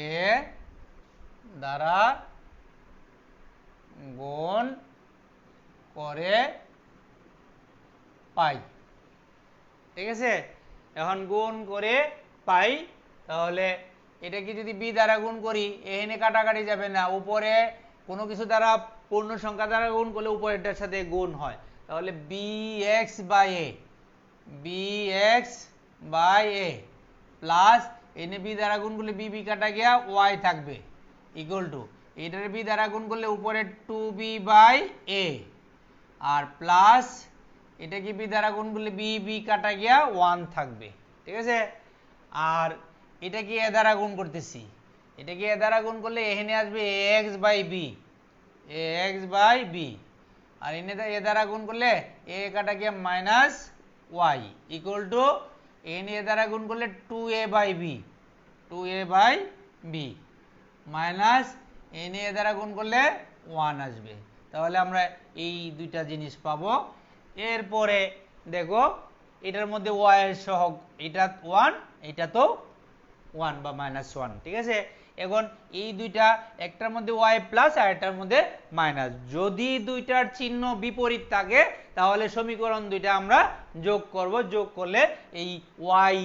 এ দ্বারা গুণ করে পাই। ঠিক আছে, এখন গুণ করে পাই, তাহলে এটাকে যদি বি দ্বারা গুণ করি এখানে কাটাকাটি যাবে না, উপরে কোনো কিছু দ্বারা পূর্ণ সংখ্যা দ্বারা গুণ করলে উপরেরটার সাথে গুণ হয়, তাহলে b x by a, b x by a plus এনে বি দ্বারা গুণ করলে বি বি কাটা গিয়া ওয়াই থাকবে ইকুয়াল টু, এটার বি দ্বারা গুণ করলে উপরে 2b by A, R plus এটা কি বি দ্বারা গুণ করলে বি বি কাটা গিয়া 1 থাকবে। ঠিক আছে, আর এটা কি এ দ্বারা গুণ করতেছি, এটা কি এ দ্বারা গুণ করলে এখানে আসবে x by b, x by b, আর এনে এ দ্বারা গুণ করলে এ কাটা গিয়া মাইনাস ওয়াই ইকুয়াল টু এনে এ দ্বারা গুণ করলে 2a by b, 2a by b minus এনে এ দ্বারা গুণ করলে 1 আসবে। তাহলে আমরা এই দুইটা জিনিস পাবো। এরপরে দেখো এটার মধ্যে ওয়াই এর সহগ, এটা 1, এটা তো 1 বা -1। ঠিক আছে, এখন এই দুইটা, একটার মধ্যে ওয়াই প্লাস আর একটার মধ্যে মাইনাস, যদি দুইটার চিহ্ন বিপরীত থাকে তাহলে সমীকরণ দুইটা আমরা যোগ করব, যোগ করলে এই ওয়াই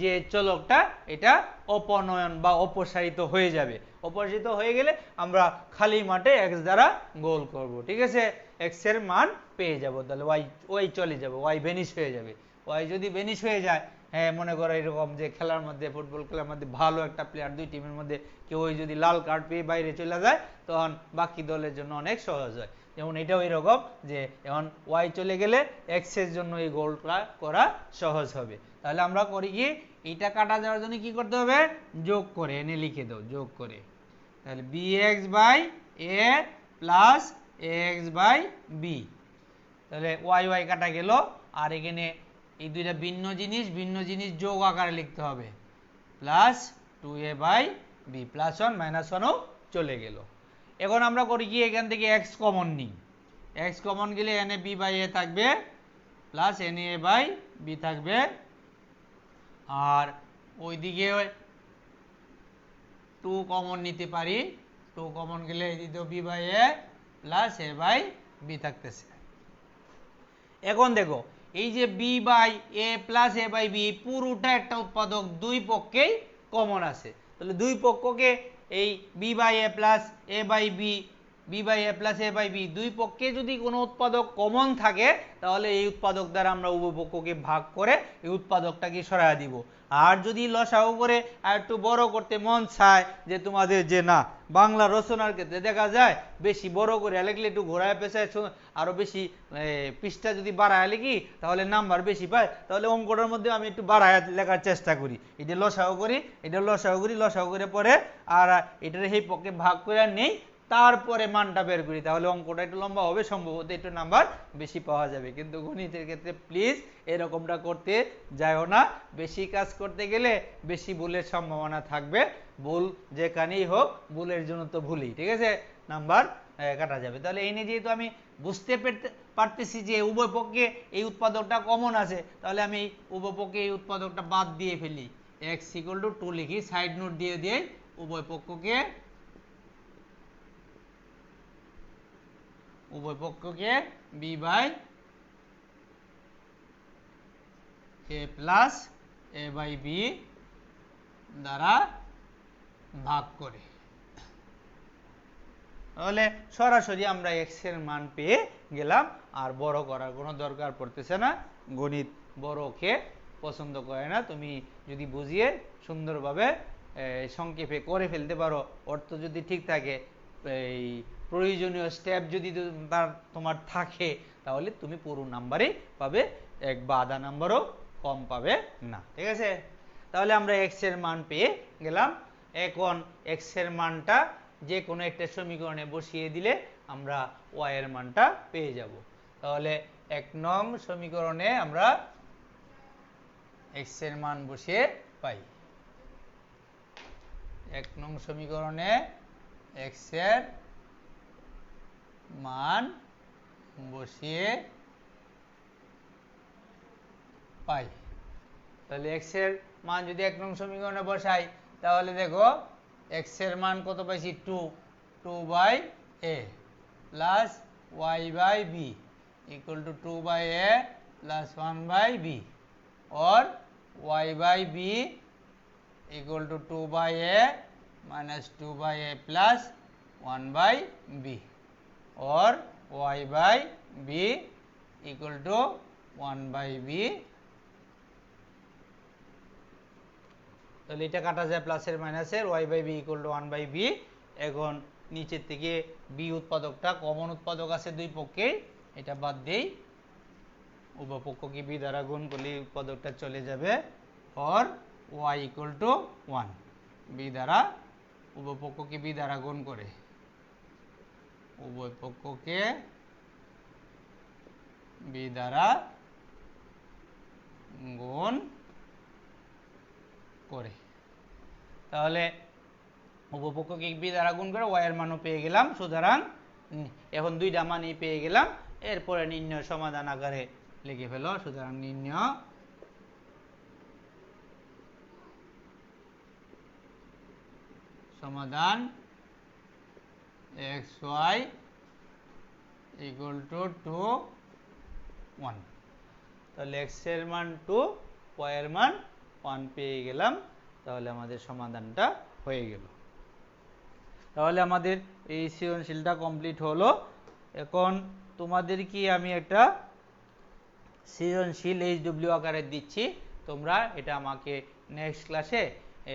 যে চলকটা এটা অপনয়ন বা অপসারিত হয়ে যাবে, অপসারিত হয়ে গেলে আমরা খালি মাঠে এক্স দ্বারা গোল করব। ঠিক আছে, এক্স এর মান পেয়ে যাব, তাহলে ওয়াই চলে যাবে, ওয়াই ভেনিশ হয়ে যাবে। ওয়াই যদি ভেনিশ হয়ে যায়, হ্যাঁ মনে করো এরকম যে খেলার মধ্যে, ফুটবল খেলার মধ্যে ভালো একটা প্লেয়ার, দুই টিমের মধ্যে কেউ যদি লাল কার্ড পেয়ে বাইরে চলে যায় তখন বাকি দলের জন্য অনেক সহজ হয়। যেমন এটাও এরকম যে এখন ওয়াই চলে গেলে এক্স এর জন্য এই গোলটা করা সহজ হবে। তাহলে আমরা করি কি, এটা কাটা যাওয়ার জন্য কি করতে হবে, যোগ করে এনে লিখে দাও, যোগ করে, তাহলে b x by a plus x by b, তাহলে ওয়াই ওয়াই কাটা গেল, আর এখানে এই দুইটা ভিন্ন জিনিস যোগ আকারে লিখতে হবে, plus 2a by b, plus 1 minus 1ও চলে গেল। এখন আমরা করি কি, এখান থেকে x কমন নিই, x কমন গেলে এনে বি বাই এ থাকবে প্লাস এনে এ বাই বি থাকবে, আর ওইদিকে 2 কমন নিতে পারি, 2 কমন গেলে এদিকে b by a plus a by b থাকতেছে। এখন দেখো এই যে b by a plus a by b পুরোটা একটা উৎপাদক, দুই পক্ষেই কমন আছে, তাহলে দুই পক্ষকে এই b by a plus a by b b by a plus a by b, দুই পক্ষে যদি কোনো উৎপাদক কমন থাকে তাহলে এই উৎপাদক দ্বারা আমরা উভয় পক্ষকে ভাগ করে এই উৎপাদকটাকে সরাইয়া দিব। আর যদি লসাগু করে আর একটু বড় করতে মন চায়, যে তোমাদের যে না বাংলা রচনার ক্ষেত্রে দেখা যায় বেশি বড় করে লিখলে একটু ঘোরায় পেঁচায় আরো বেশি পৃষ্ঠা যদি বাড়ায় লিখি তাহলে নাম্বার বেশি পায়, তাহলে অঙ্কটার মধ্যে আমি একটু বাড়ায় লেখার চেষ্টা করি। এটা লসাগু করি, এটা লসাগু করি, লসাগু করে পরে আর এটার এই পক্ষে ভাগ করে নেই, তারপরে মানটা বের করি, তাহলে অঙ্কটা একটু লম্বা হবে, সম্ভবত একটু নাম্বার বেশি পাওয়া যাবে। কিন্তু গণিতের ক্ষেত্রে প্লিজ এরকমটা করতে যাও না, বেশি কাজ করতে গেলে বেশি ভুলের সম্ভাবনা থাকবে, ভুল যেখানেই হোক ভুলের জন্য তো ভুলই, ঠিক আছে, নাম্বার কাটা যাবে। তাহলে এই নিয়ে যেহেতু আমি বুঝতে পারতেছি যে উভয় পক্ষে এই উৎপাদকটা কমন আছে, তাহলে আমি উভয় পক্ষে এই উৎপাদকটা বাদ দিয়ে ফেলি, x = 2 লিখি, সাইড নোট দিয়ে দিয়ে উভয় পক্ষকে b by a plus a by b দ্বারা ভাগ করে, তাহলে সরাসরি আমরা x এর মান পেয়ে গেলাম, আর বড় করার কোনো দরকার পড়তেছে না। গণিত বড়কে পছন্দ করে না, তুমি যদি বুঝিয়ে সুন্দরভাবে সংক্ষেপে করে ফেলতে পারো, অর্থ যদি ঠিক থাকে, এই প্রয়োজনীয় স্টেপ যদি তোমার থাকে, তাহলে তুমি পুরো নাম্বারই পাবে, এক বা আধা নাম্বারও কম পাবে না, ঠিক আছে। তাহলে আমরা x এর মান পেয়ে গেলাম। এখন x এর মানটা যে কোনো একটা সমীকরণে বসিয়ে দিলে আমরা y এর মানটা পেয়ে যাব। তাহলে 1 নং সমীকরণে আমরা x এর মান বসিয়ে পাই, 1 নং সমীকরণে x এর মান বসিয়ে পাই। তাহলে x এর মান যদি 1 নং সমীকরণে বসাই, তাহলে দেখো x এর মান কত পাইছি, 2 by a plus y by b equal to 2 by a plus 1 by b, और y by b equal to 2 by a minus 2 by a plus 1 by b, और y by b equal to 1 by b। তাহলে এটা কাটা যায় প্লাসের মাইনাসের, y by b equal to 1 by b। এখন নিচের থেকে b উৎপাদকটা কমন উৎপাদক আছে দুই পক্ষে, এটা বাদ দেই, উভয় পক্ষকে b দ্বারা গুণ করলে উৎপাদকটা চলে যাবে, और y ইকুয়াল টু 1, b দ্বারা উভয় পক্ষকে b দ্বারা গুণ করে, উভয় পক্ষকে b দ্বারা গুণ করে, তাহলে উপপক্ষকে b দ্বারা গুণ করে y এর মানও পেয়ে গেলাম। সুতরাং এখন দুইটা মানই পেয়ে গেলাম, এরপরে নির্ণয় সমাধান আকারে লিখে ফেলো। সুতরাং নির্ণয় সমাধান xy ইকুয়াল টু 2 1, তাহলে x এর মান 2, y এর মান 1 পেয়ে গেলাম, তাহলে আমাদের সমাধানটা হয়ে গেল। তাহলে আমাদের এই সৃজনশীলটা কমপ্লিট হলো। এখন তোমাদের কি আমি একটা সৃজনশীল HW আকারে দিচ্ছি, তোমরা এটা আমাকে নেক্সট ক্লাসে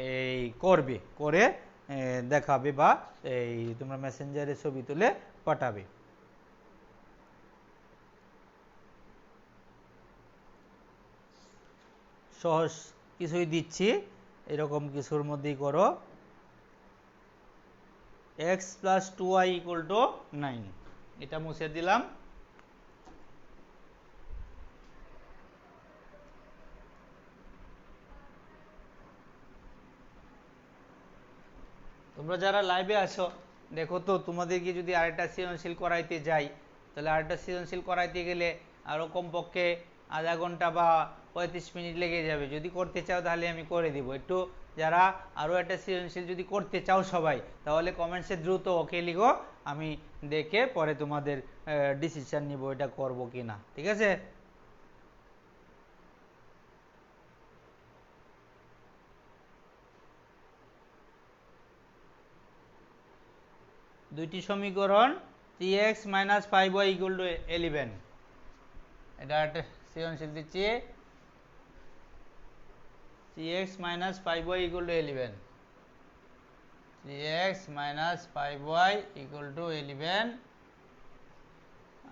এই করবে, করে দেখাবে বা এই তোমরা মেসেঞ্জারে ছবি তুলে পাঠাবে। সহজ কিছুই দিচ্ছি, এরকম কিছুর মধ্যেই করো। x plus 2y equal to 9, এটা মুছে দিলাম। তোমরা যারা লাইভে আসো দেখো তো, তোমাদেরকে যদি আরেকটা সৃজনশীল করাইতে যাই, তাহলে আরেকটা সৃজনশীল করাইতে গেলে আরও কমপক্ষে আধা ঘন্টা বা 35 মিনিট লেগে যাবে। যদি করতে চাও তাহলে আমি করে দিব। একটু যারা আরও একটা সৃজনশীল যদি করতে চাও সবাই, তাহলে কমেন্টসে দ্রুত ওকে লিখো, আমি দেখে পরে তোমাদের ডিসিশন নিব এটা করব কি না, ঠিক আছে। দুইটি সমীকরণ 3x - 5y = 11। এটা একটা সৃজনশীল দিচ্ছি, 3x - 5y = 11, 3x - 5y = 11।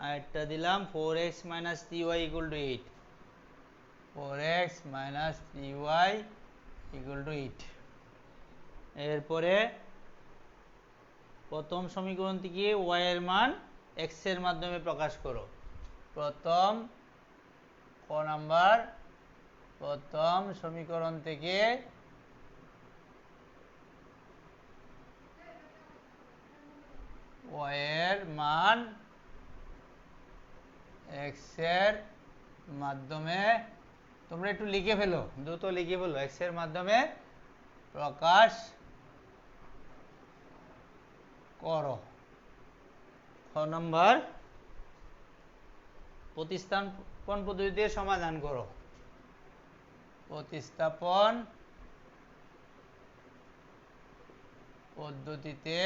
আরেকটা দিলাম 4x - 3y = 8, 4x - 3y = 8। এরপরে প্রথম সমীকরণ থেকে y এর মান x এর মাধ্যমে প্রকাশ করো। প্রথম ক নাম্বার, প্রথম সমীকরণ থেকে y এর মান x এর মাধ্যমে, তোমরা একটু লিখে ফেলো, দ্রুত লিখে ফেলো, x এর মাধ্যমে প্রকাশ করো। খ নম্বর, প্রতিস্থাপন পদ্ধতিতে সমাধান করো। প্রতিস্থাপন পদ্ধতিতে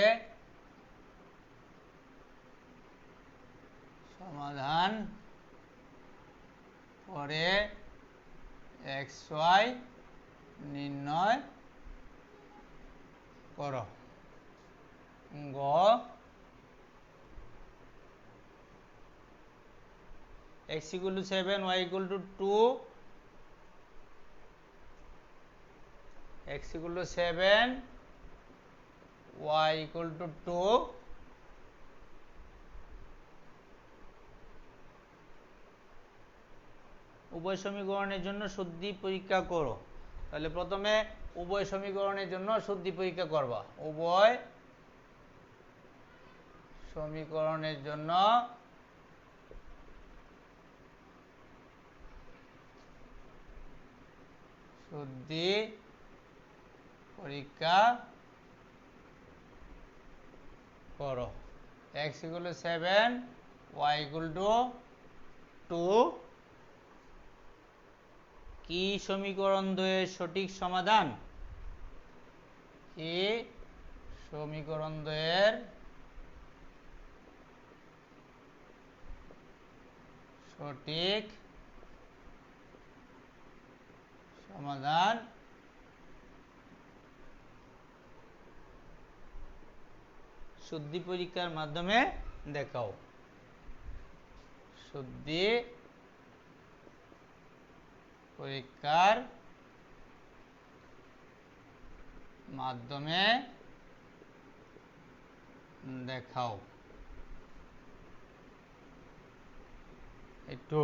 সমাধান করে xy নির্ণয় করো। গ, x = 7, y = 2, x = 7, y = 2, উভয় সমীকরণের জন্য শুদ্ধি পরীক্ষা করো। তাহলে প্রথমে উভয় সমীকরণের জন্য শুদ্ধি পরীক্ষা করবা। উভয় সমীকরণের জন্য শুদ্ধি পরীক্ষা করো। x = 7, y = 2, কি সমীকরণ দ্বয়ের সঠিক সমাধান? কি সমীকরণ দ্বয়ের সঠিক সমাধান? শুদ্ধি পরীক্ষার মাধ্যমে দেখাও। শুদ্ধি পরীক্ষার মাধ্যমে দেখাও। একটু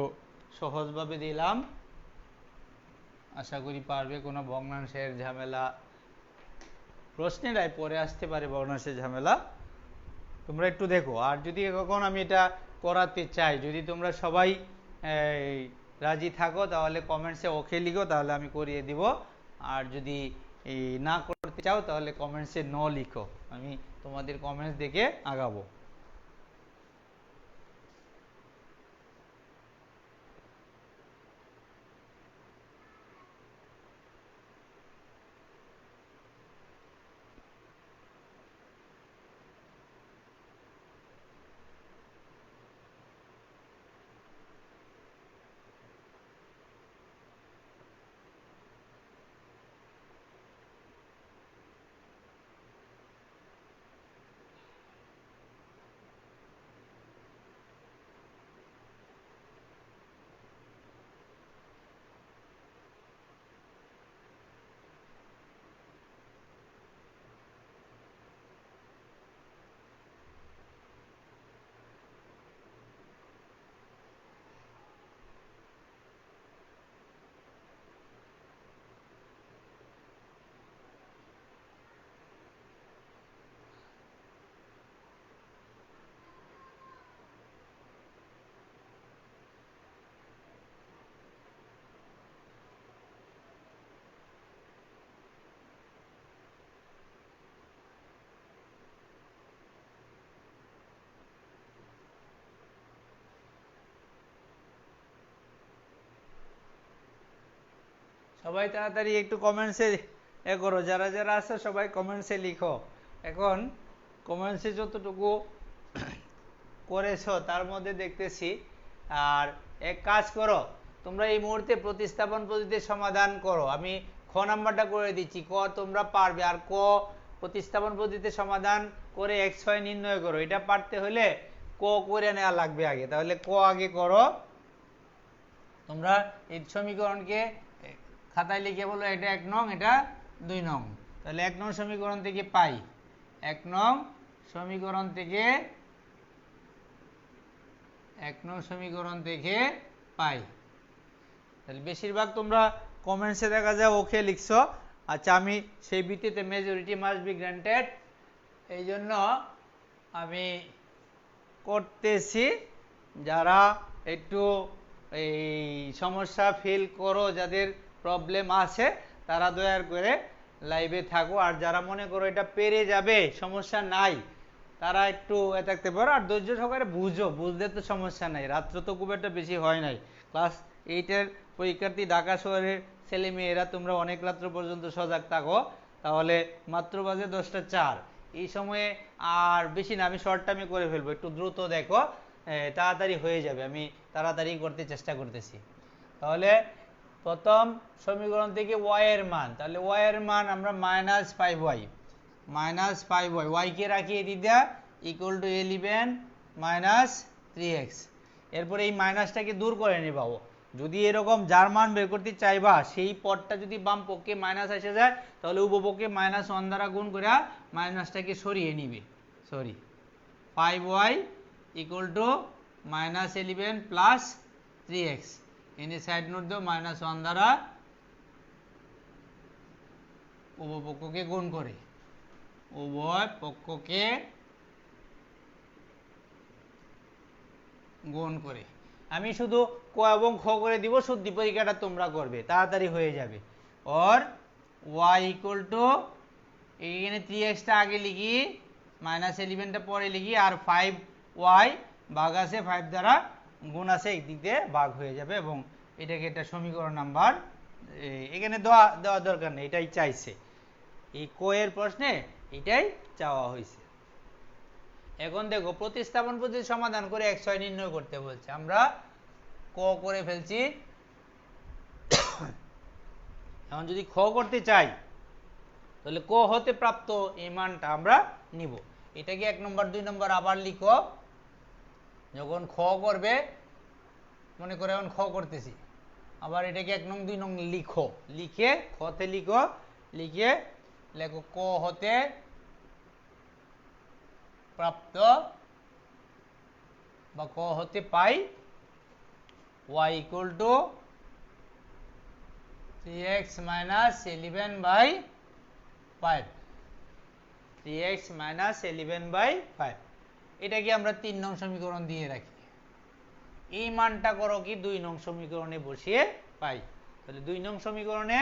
সহজভাবে দিলাম, আশা করি পারবে। কোনো ভগ্নাংশের ঝামেলা প্রশ্নের পরে আসতে পারে, ভগ্নাংশের ঝামেলা তোমরা একটু দেখো। আর যদি কখন আমি এটা করাতে চাই, যদি তোমরা সবাই রাজি থাকো, তাহলে কমেন্টসে ওকে লিখো, তাহলে আমি করিয়ে দিব। আর যদি না করতে চাও, তাহলে কমেন্টসে নো লিখো, আমি তোমাদের কমেন্টস দেখে আগাবো। সবাই তাড়াতাড়ি একটু কমেন্টসে করো, যারা যারা আছো সবাই কমেন্টসে লিখো। এখন কমেন্টসে যতটুকু করেছো তার মধ্যে দেখতেছি। আর এক কাজ করো, তোমরা এই মুহূর্তে প্রতিস্থাপন পদ্ধতির সমাধান করো। আমি খ নাম্বারটা করে দিচ্ছি, ক তোমরা পারবে। আর ক প্রতিস্থাপন পদ্ধতিতে সমাধান করে x6 নির্ণয় করো। এটা পারতে হলে ক করে নেওয়া লাগবে আগে। তাহলে ক আগে করো। তোমরা এই সমীকরণকে খাতায় লিখে বলো এটা 1 নং, এটা 2 নং। তাহলে 1 নং সমীকরণ থেকে পাই, 1 নং সমীকরণ থেকে 1 নং সমীকরণ থেকে পাই। তাহলে বেশিরভাগ তোমরা কমেন্টসে দেখা যায় ওকে লিখছো। আচ্ছা, আমি সেই ভিত্তিতে মেজরিটি মাস্ট বি গ্রান্টেড এই জন্য আমি করতেছি। যারা একটু এই সমস্যা ফিল করো, যাদের প্রবলেম আছে, তারা দয়া করে লাইভে থাকো। আর যারা মনে করো এটা পেরে যাবে, সমস্যা নাই, তারা একটু থাকতে পারো। আর ধৈর্য সহকারে বুঝো, বুঝলে তো সমস্যা নাই। রাত্র তো খুব একটা বেশি হয় নাই। ক্লাস 8-এর পরীক্ষার্থী, ঢাকা শহরের ছেলে মেয়েরা তোমরা অনেক রাত্র পর্যন্ত সজাগ থাকো। তাহলে মাত্র বাজে 10টা 4। এই সময়ে আর বেশি না, আমি শর্ট টাইমে করে ফেলবো। একটু দ্রুত দেখো, তাড়াতাড়ি হয়ে যাবে। আমি তাড়াতাড়ি করতে চেষ্টা করতেছি। তাহলে প্রথম সমীকরণ থেকে y এর মান, তাহলে y এর মান আমরা -5y, y কে রাখিয়ে দিদা ইকুয়াল টু 11 -3x। এরপরে এই মাইনাসটাকে দূর করে নিবাও। যদি এরকম যার মান বের করতে চাইবা, সেই পদটা যদি বাম পক্ষে মাইনাস এসে যায়, তাহলে উপপক্ষে -1 দ্বারা গুণ করে মাইনাসটাকে সরিয়ে নিবে। 5y equal to -11 plus 3x। এনে সাইড নোট দাও, -1 দ্বারা উপপক্ষকে গুণ করে, উভয় পক্ষকে গুণ করে। আমি শুধু ক এবং খ করে দিব, শুদ্ধি পরীক্ষাটা তোমরা করবে, তাড়াতাড়ি হয়ে যাবে। और y ইকুয়াল টু, এখানে 3x টা আগে লিখি, -11টা পরে লিখি, আর 5y ভাগ আছে 5 দ্বারা গুণ আছে, এই দিক দিয়ে ভাগ হয়ে যাবে। এবং এটাকে একটা সমীকরণ নাম্বার এখানে দেওয়া দরকার নেই, এটাই চাইছে এই ক এর প্রশ্নে, এটাই চাওয়া হয়েছে। এখন দেখো, প্রতিস্থাপন পদ্ধতির সমাধান করে x6 নির্ণয় করতে বলছে। আমরা ক করে ফেলছি। এখন যদি খ করতে চাই, তাহলে ক হতে প্রাপ্ত এই মানটা আমরা নিব। এটাকে 1 নম্বর 2 নম্বর আবার লিখো। যখন খ করবে, মনে করে এখন খ করতেছি, আবার এটাকে 1 নং 2 নং লিখো। লিখে খতে লিখো, লিখে লেখো ক হতে প্রাপ্ত বা ক হতে পাই y equal two 3x - 11/5, 3x - 11/5। এটাকে আমরা 3 নং সমীকরণ দিয়ে রাখি। এই মানটা করো কি 2 নং সমীকরণে বসিয়ে পাই। তাহলে 2 নং সমীকরণে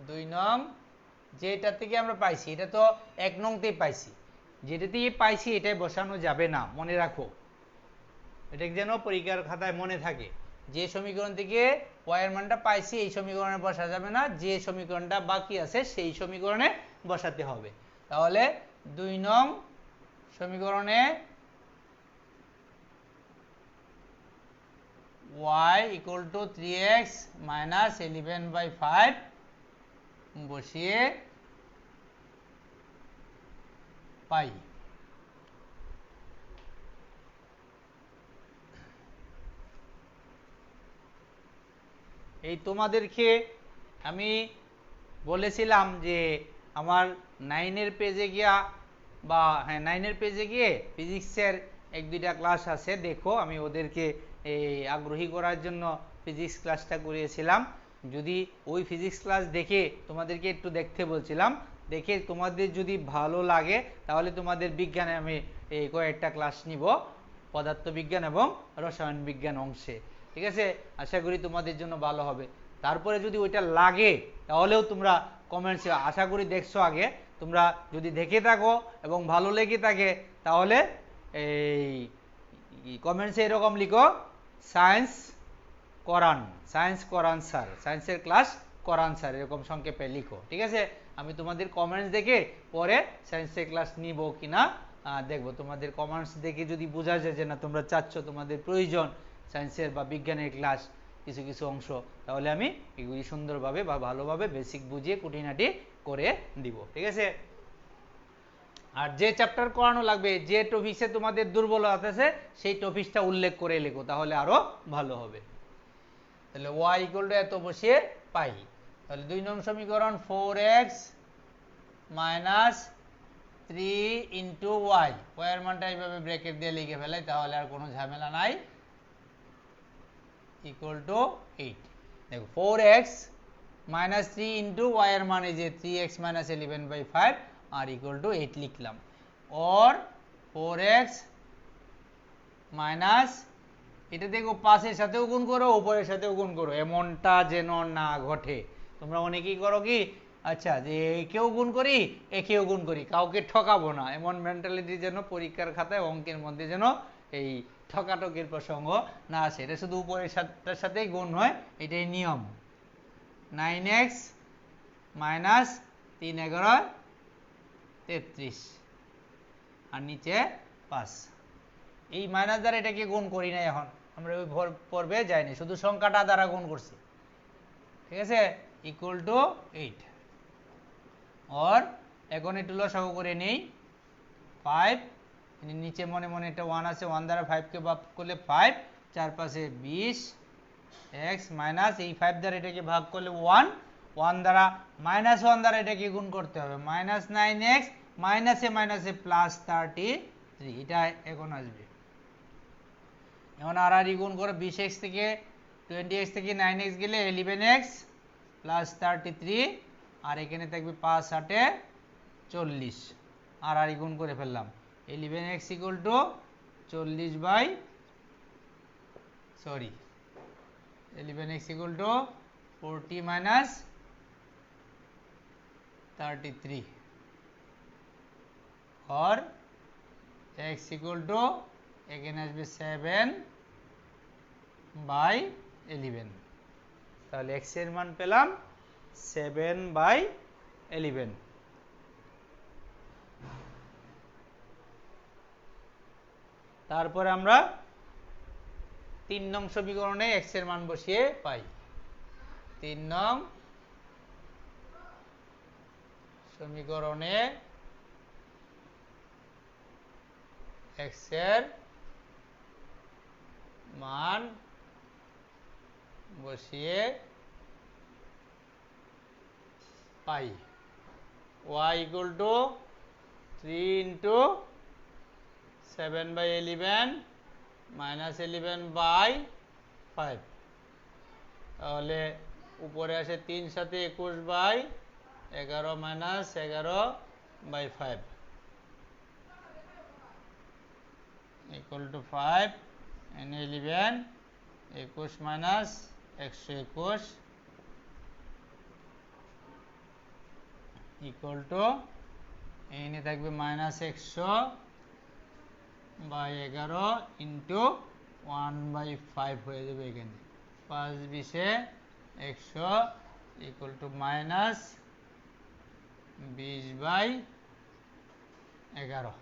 2 নং যেটা থেকে আমরা পাইছি, এটা তো 1 নং তে পাইছি, যেটা থেকে পাইছি এটাই বসানো যাবে না, মনে রাখো। এটা যেন পরীক্ষার খাতায় মনে থাকে, যে সমীকরণ থেকে y এর মানটা পাইছি এই সমীকরণে বসা যাবে না, যে সমীকরণটা বাকি আছে সেই সমীকরণে বসাতে হবে। তাহলে 2 নং সমীকরণে y ইকুয়াল টু 3x - 11/5 বসিয়ে পাই। এই তোমাদেরকে আমি বলেছিলাম যে আমার 9-এর পেজে গিয়া, বা হ্যাঁ 9-এর পেজে গিয়ে ফিজিক্সের 1-2টা ক্লাস আছে, দেখো। আমি ওদেরকে এই আগ্রহী করার জন্য ফিজিক্স ক্লাসটা করিয়েছিলাম। যদি ওই ফিজিক্স ক্লাস দেখে তোমাদেরকে একটু দেখতে বলছিলাম, দেখে তোমাদের যদি ভালো লাগে তাহলে তোমাদের বিজ্ঞানে আমি এই কয়েকটা ক্লাস নিব, পদার্থবিজ্ঞান এবং রসায়ন বিজ্ঞান অংশে। ঠিক আছে, আশা করি তোমাদের জন্য ভালো হবে। তারপরে যদি ওইটা লাগে তাহলেও তোমরা কমেন্টসে, আশা করি দেখছো আগে, তোমরা যদি দেখে থাকো এবং ভালো লেগে থাকে তাহলে এই কমেন্টসে এরকম লিখো, সায়েন্স করান স্যার, সায়েন্সের ক্লাস করান স্যার, এরকম সংক্ষেপে লিখো। ঠিক আছে, আমি তোমাদের কমেন্টস দেখে পরে সায়েন্সের ক্লাস নিব কিনা দেখবো। তোমাদের কমেন্টস দেখে যদি বোঝা যায় যে না তোমরা চাচ্ছ, তোমাদের প্রয়োজন সায়েন্সের বা বিজ্ঞানের ক্লাস কিছু কিছু অংশ, তাহলে আমি এগুলি সুন্দরভাবে বা ভালোভাবে বেসিক বুঝিয়ে খুঁটিনাটি করে দিব। ঠিক আছে? আর যে চ্যাপ্টার করানো লাগবে, যে টপিক্সে তোমাদের দুর্বলতা আছে সেই টপিক্সটা উল্লেখ করে লেখো, তাহলে আরো ভালো হবে। তাহলে y = এত বসিয়ে পাই। তাহলে 2 নং সমীকরণ 4x - 3 × y, y এর মানটা এইভাবে ব্র্যাকেট দিয়ে লিখে ফেলাই, তাহলে আর কোনো ঝামেলা নাই, = 8। দেখো 4x - 3 × y এর মানে যে 3x - 11/5 আর = 8 লিখলাম। or 4x মাইনাস, এটা দেখো 5 এর সাথেও গুণ করো, উপরের সাথেও গুণ করো, এমনটা যেন না ঘটে। তোমরা অনেকেই করো কি, আচ্ছা যে একেও গুণ করি একেও গুণ করি, কাউকে ঠকাবো না, এমন মেন্টালিটি যেন পরীক্ষার খাতায় অঙ্কের মধ্যে যেন এই ঠকাঠকের প্রসঙ্গ না আসে। এটা শুধু উপরের সাথেই গুণ হয়, এটাই নিয়ম। 9x - 3 × 11 33 আর নিচে 5। এই মাইনাস দ্বারা এটাকে গুণ করি না, এখন আমরা ওই পর্বে যাইনি, শুধু সংখ্যাটা দ্বারা গুণ করছি। ঠিক আছে? = 8। और এখন একটু লসাগু করে নেই, 5 নিচে মনে মনে একটা 1 আছে, 1 দ্বারা 5 কে ভাগ করলে 5, 4 5 20 x মাইনাস এই 5 দ্বারা এটাকে ভাগ করলে 1, 1 দ্বারা -1 দ্বারা এটাকে গুণ করতে হবে, -9x মাইনাসে মাইনাসে +33, এটা এখন আসবে। এখন আর গুণ করে 20x থেকে 20x থেকে 9x গেলে 11x +33, আর এখানে থাকবে 5 8 40, আর গুণ করে ফেললাম 11x = 11x = 40 - 33 और x = এখানে আসবে 7/11। তাহলে x এর মান পেলাম 7/11। তারপরে আমরা 3 নং সমীকরণে x এর মান বসিয়ে পাই। 3 নং সমীকরণে x এর মান বসিয়ে পাই। y = 3 × 7/11 - 11/5, তাহলে উপরে আসে 3 সাথে 21/11 - 11/5 = 5 and 11, 21 - 121 = এখানে থাকবে -100/11 × 1/5 হয়ে যাবে, এখানে 5 20 100 = -20/11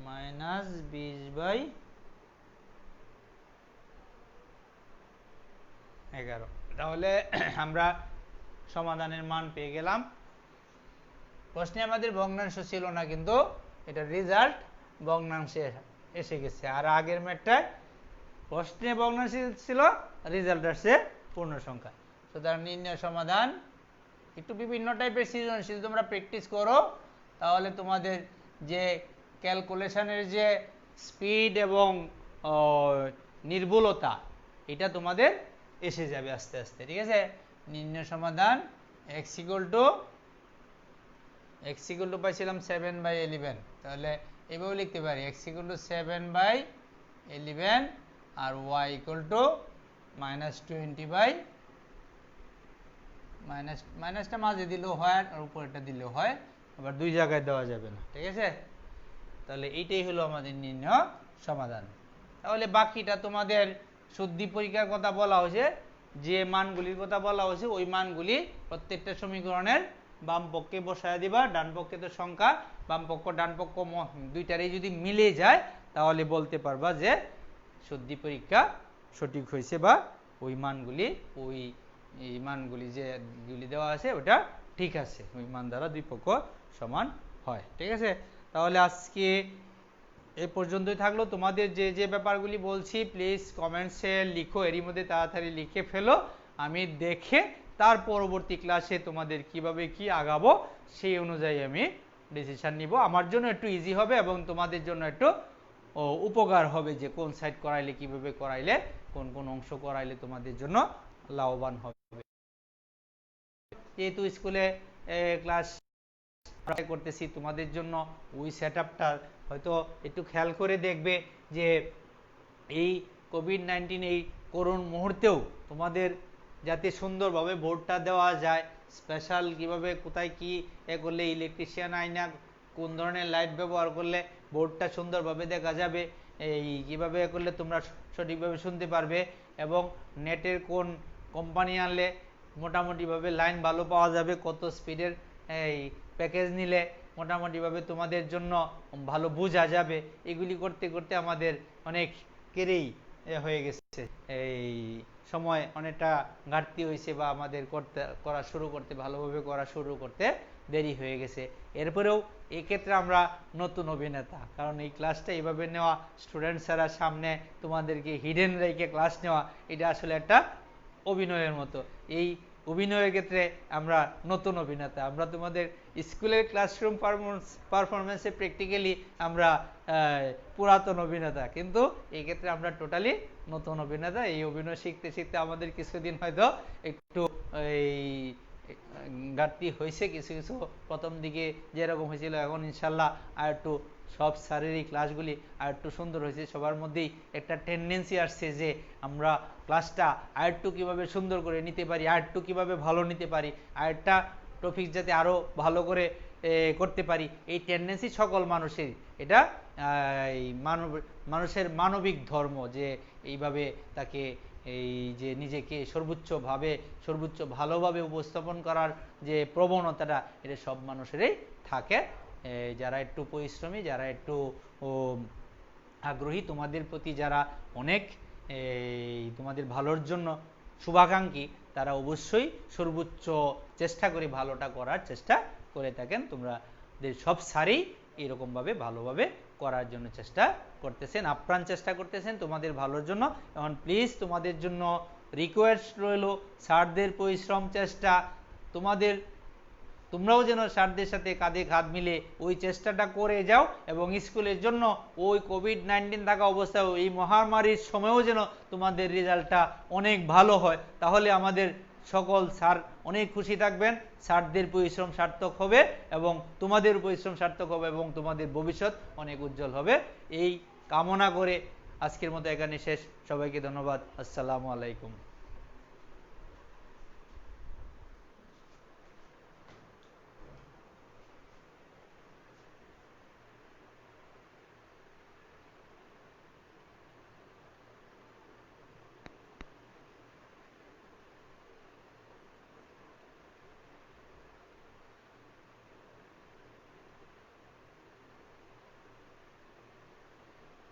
-20/11। তাহলে আমরা সমাধানের মান পেয়ে গেলাম। প্রশ্নে আমাদের ভগ্নাংশ ছিল না, কিন্তু এটা রেজাল্ট ভগ্নাংশে এসে গেছে। আর আগের ম্যাথটায় প্রশ্নে ভগ্নাংশ ছিল, রেজাল্ট আসছে পূর্ণ সংখ্যা। সুতরাং নির্ণয় সমাধান। একটু বিভিন্ন টাইপের সৃজনশীল তোমরা প্র্যাকটিস করো, তাহলে তোমাদের যে ক্যালকুলেশনের যে স্পিড এবং নির্ভুলতা, এটা তোমাদের এসে যাবে আস্তে আস্তে। ঠিক আছে? নির্ণয় সমাধান x = পাইছিলাম 7/11, তাহলে এভাবে লিখতে পারি x = 7/11 আর y = -20/, মাইনাসটা মাঝে দিলেও হয় আর উপরেরটা দিলেও হয়, আবার দুই জায়গায় দেওয়া যাবে না। ঠিক আছে? তাহলে এইটাই হলো আমাদের নির্ণয় সমাধান। তাহলে বাকিটা তোমাদের শুদ্ধি পরীক্ষার কথা বলা হয়েছে, যে মানগুলির কথা বলা হয়েছে ওই মানগুলি প্রত্যেকটা সমীকরণের বাম পক্ষে বসায় দিবা। ডান পক্ষে তো সংখ্যা, বাম পক্ষ ডান পক্ষ দুইটারই যদি মিলে যায় তাহলে বলতে পারবা যে শুদ্ধি পরীক্ষা সঠিক হয়েছে বা ওই মানগুলি এই মানগুলি যেগুলি দেওয়া আছে ওটা ঠিক আছে, ওই মান দ্বারা দুই পক্ষ সমান হয়। ঠিক আছে, তাহলে আজকে এ পর্যন্তই থাকলো। তোমাদের যে যে ব্যাপারগুলি বলছি প্লিজ কমেন্টসে লিখো, এরই মধ্যে তাড়াতাড়ি লিখে ফেলো। আমি দেখে তার পরবর্তী ক্লাসে তোমাদের কিভাবে কি আগাবো সেই অনুযায়ী আমি ডিসিশন নিব। আমার জন্য একটু ইজি হবে এবং তোমাদের জন্য একটু উপকার হবে যে কোন সাইড করাইলে কিভাবে করাইলে কোন কোন অংশ করাইলে তোমাদের জন্য লাভবান হবে। যেহেতু স্কুলে ক্লাস করতেছি তোমাদের জন্য ওই সেটআপটা হয়তো একটু খেয়াল করে দেখবে যে এই কোভিড-19 এই করুণ মুহূর্তেও তোমাদের যাতে সুন্দরভাবে বোর্ডটা দেওয়া যায়, স্পেশাল কিভাবে কোথায় কি করলে ইলেকট্রিশিয়ান আইনা কোন ধরনের লাইট ব্যবহার করলে বোর্ডটা সুন্দরভাবে দেখা যাবে, এই কিভাবে করলে তোমরা সঠিকভাবে শুনতে পারবে, এবং নেটের কোন কোম্পানি আনলে মোটামুটিভাবে লাইন ভালো পাওয়া যাবে, কত স্পিডের এই প্যাকেজ নিলে মোটামুটিভাবে তোমাদের জন্য ভালো বোঝা যাবে। এগুলি করতে করতে আমাদের অনেকেরই হয়ে গেছে, এই সময় অনেকটা ঘাটতি হয়েছে বা আমাদের ভালোভাবে করা শুরু করতে দেরি হয়ে গেছে। এরপরেও এক্ষেত্রে আমরা নতুন অভিনেতা, কারণ এই ক্লাসটা এইভাবে নেওয়া, স্টুডেন্টসরা সামনে তোমাদেরকে হিডেন রেখে ক্লাস নেওয়া, এটা আসলে একটা অভিনয়ের মতো। এই অভিনয়ের ক্ষেত্রে আমরা নতুন অভিনেতা, আমরা তোমাদের স্কুলের ক্লাসরুম পারফরমেন্সে প্র্যাকটিক্যালি আমরা পুরাতন অভিনেতা, কিন্তু এই ক্ষেত্রে আমরা টোটালি নতুন অভিনেতা। এই অভিনয় শিখতে শিখতে আমাদের কিছুদিন হয়তো একটু এই ঘাটতি হয়েছে, কিছু কিছু প্রথম দিকে যেরকম হয়েছিল, এখন ইনশাল্লাহ আর একটু সব শারীরিক ক্লাসগুলি আর একটু সুন্দর হয়েছে। সবার মধ্যেই একটা টেন্ডেন্সি আসছে যে আমরা ক্লাসটা আর একটু কীভাবে সুন্দর করে নিতে পারি, আর একটু কীভাবে ভালো নিতে পারি, আর একটা টপিক যাতে আরও ভালো করে করতে পারি, এই টেন্ডেন্সি সকল মানুষের। এটা মানুষের মানবিক ধর্ম যে এইভাবে তাকে এই যে নিজেকে সর্বোচ্চ ভালোভাবে উপস্থাপন করার যে প্রবণতাটা, এটা সব মানুষেরই থাকে। যারা একটু পরিশ্রমী, যারা একটু আগ্রহী, তোমাদের প্রতি যারা অনেক তোমাদের ভালোর জন্য শুভাকাঙ্ক্ষী, তারা অবশ্যই সর্বোচ্চ চেষ্টা করে ভালোটা করার চেষ্টা করে থাকেন। তোমাদের সব সারই এরকমভাবে ভালোভাবে করার জন্য চেষ্টা করতেছেন, আপ্রাণ চেষ্টা করতেছেন তোমাদের ভালোর জন্য। এখন প্লিজ তোমাদের জন্য রিকোয়েস্ট রইল, স্যারদের পরিশ্রম চেষ্টা, তোমরাও যেন স্যারদের সাথে কাঁধে কাঁধ মিলে ওই চেষ্টাটা করে যাও, এবং স্কুলের জন্য ওই কোভিড-19 থাকা অবস্থায় এই মহামারীর সময়ও যেন তোমাদের রেজাল্টটা অনেক ভালো হয়। তাহলে আমাদের সকল স্যার অনেক খুশি থাকবেন, স্যারদের পরিশ্রম সার্থক হবে এবং তোমাদের পরিশ্রম সার্থক হবে এবং তোমাদের ভবিষ্যৎ অনেক উজ্জ্বল হবে। এই কামনা করে আজকের মতো এখানে শেষ। সবাইকে ধন্যবাদ। আসসালামু আলাইকুম।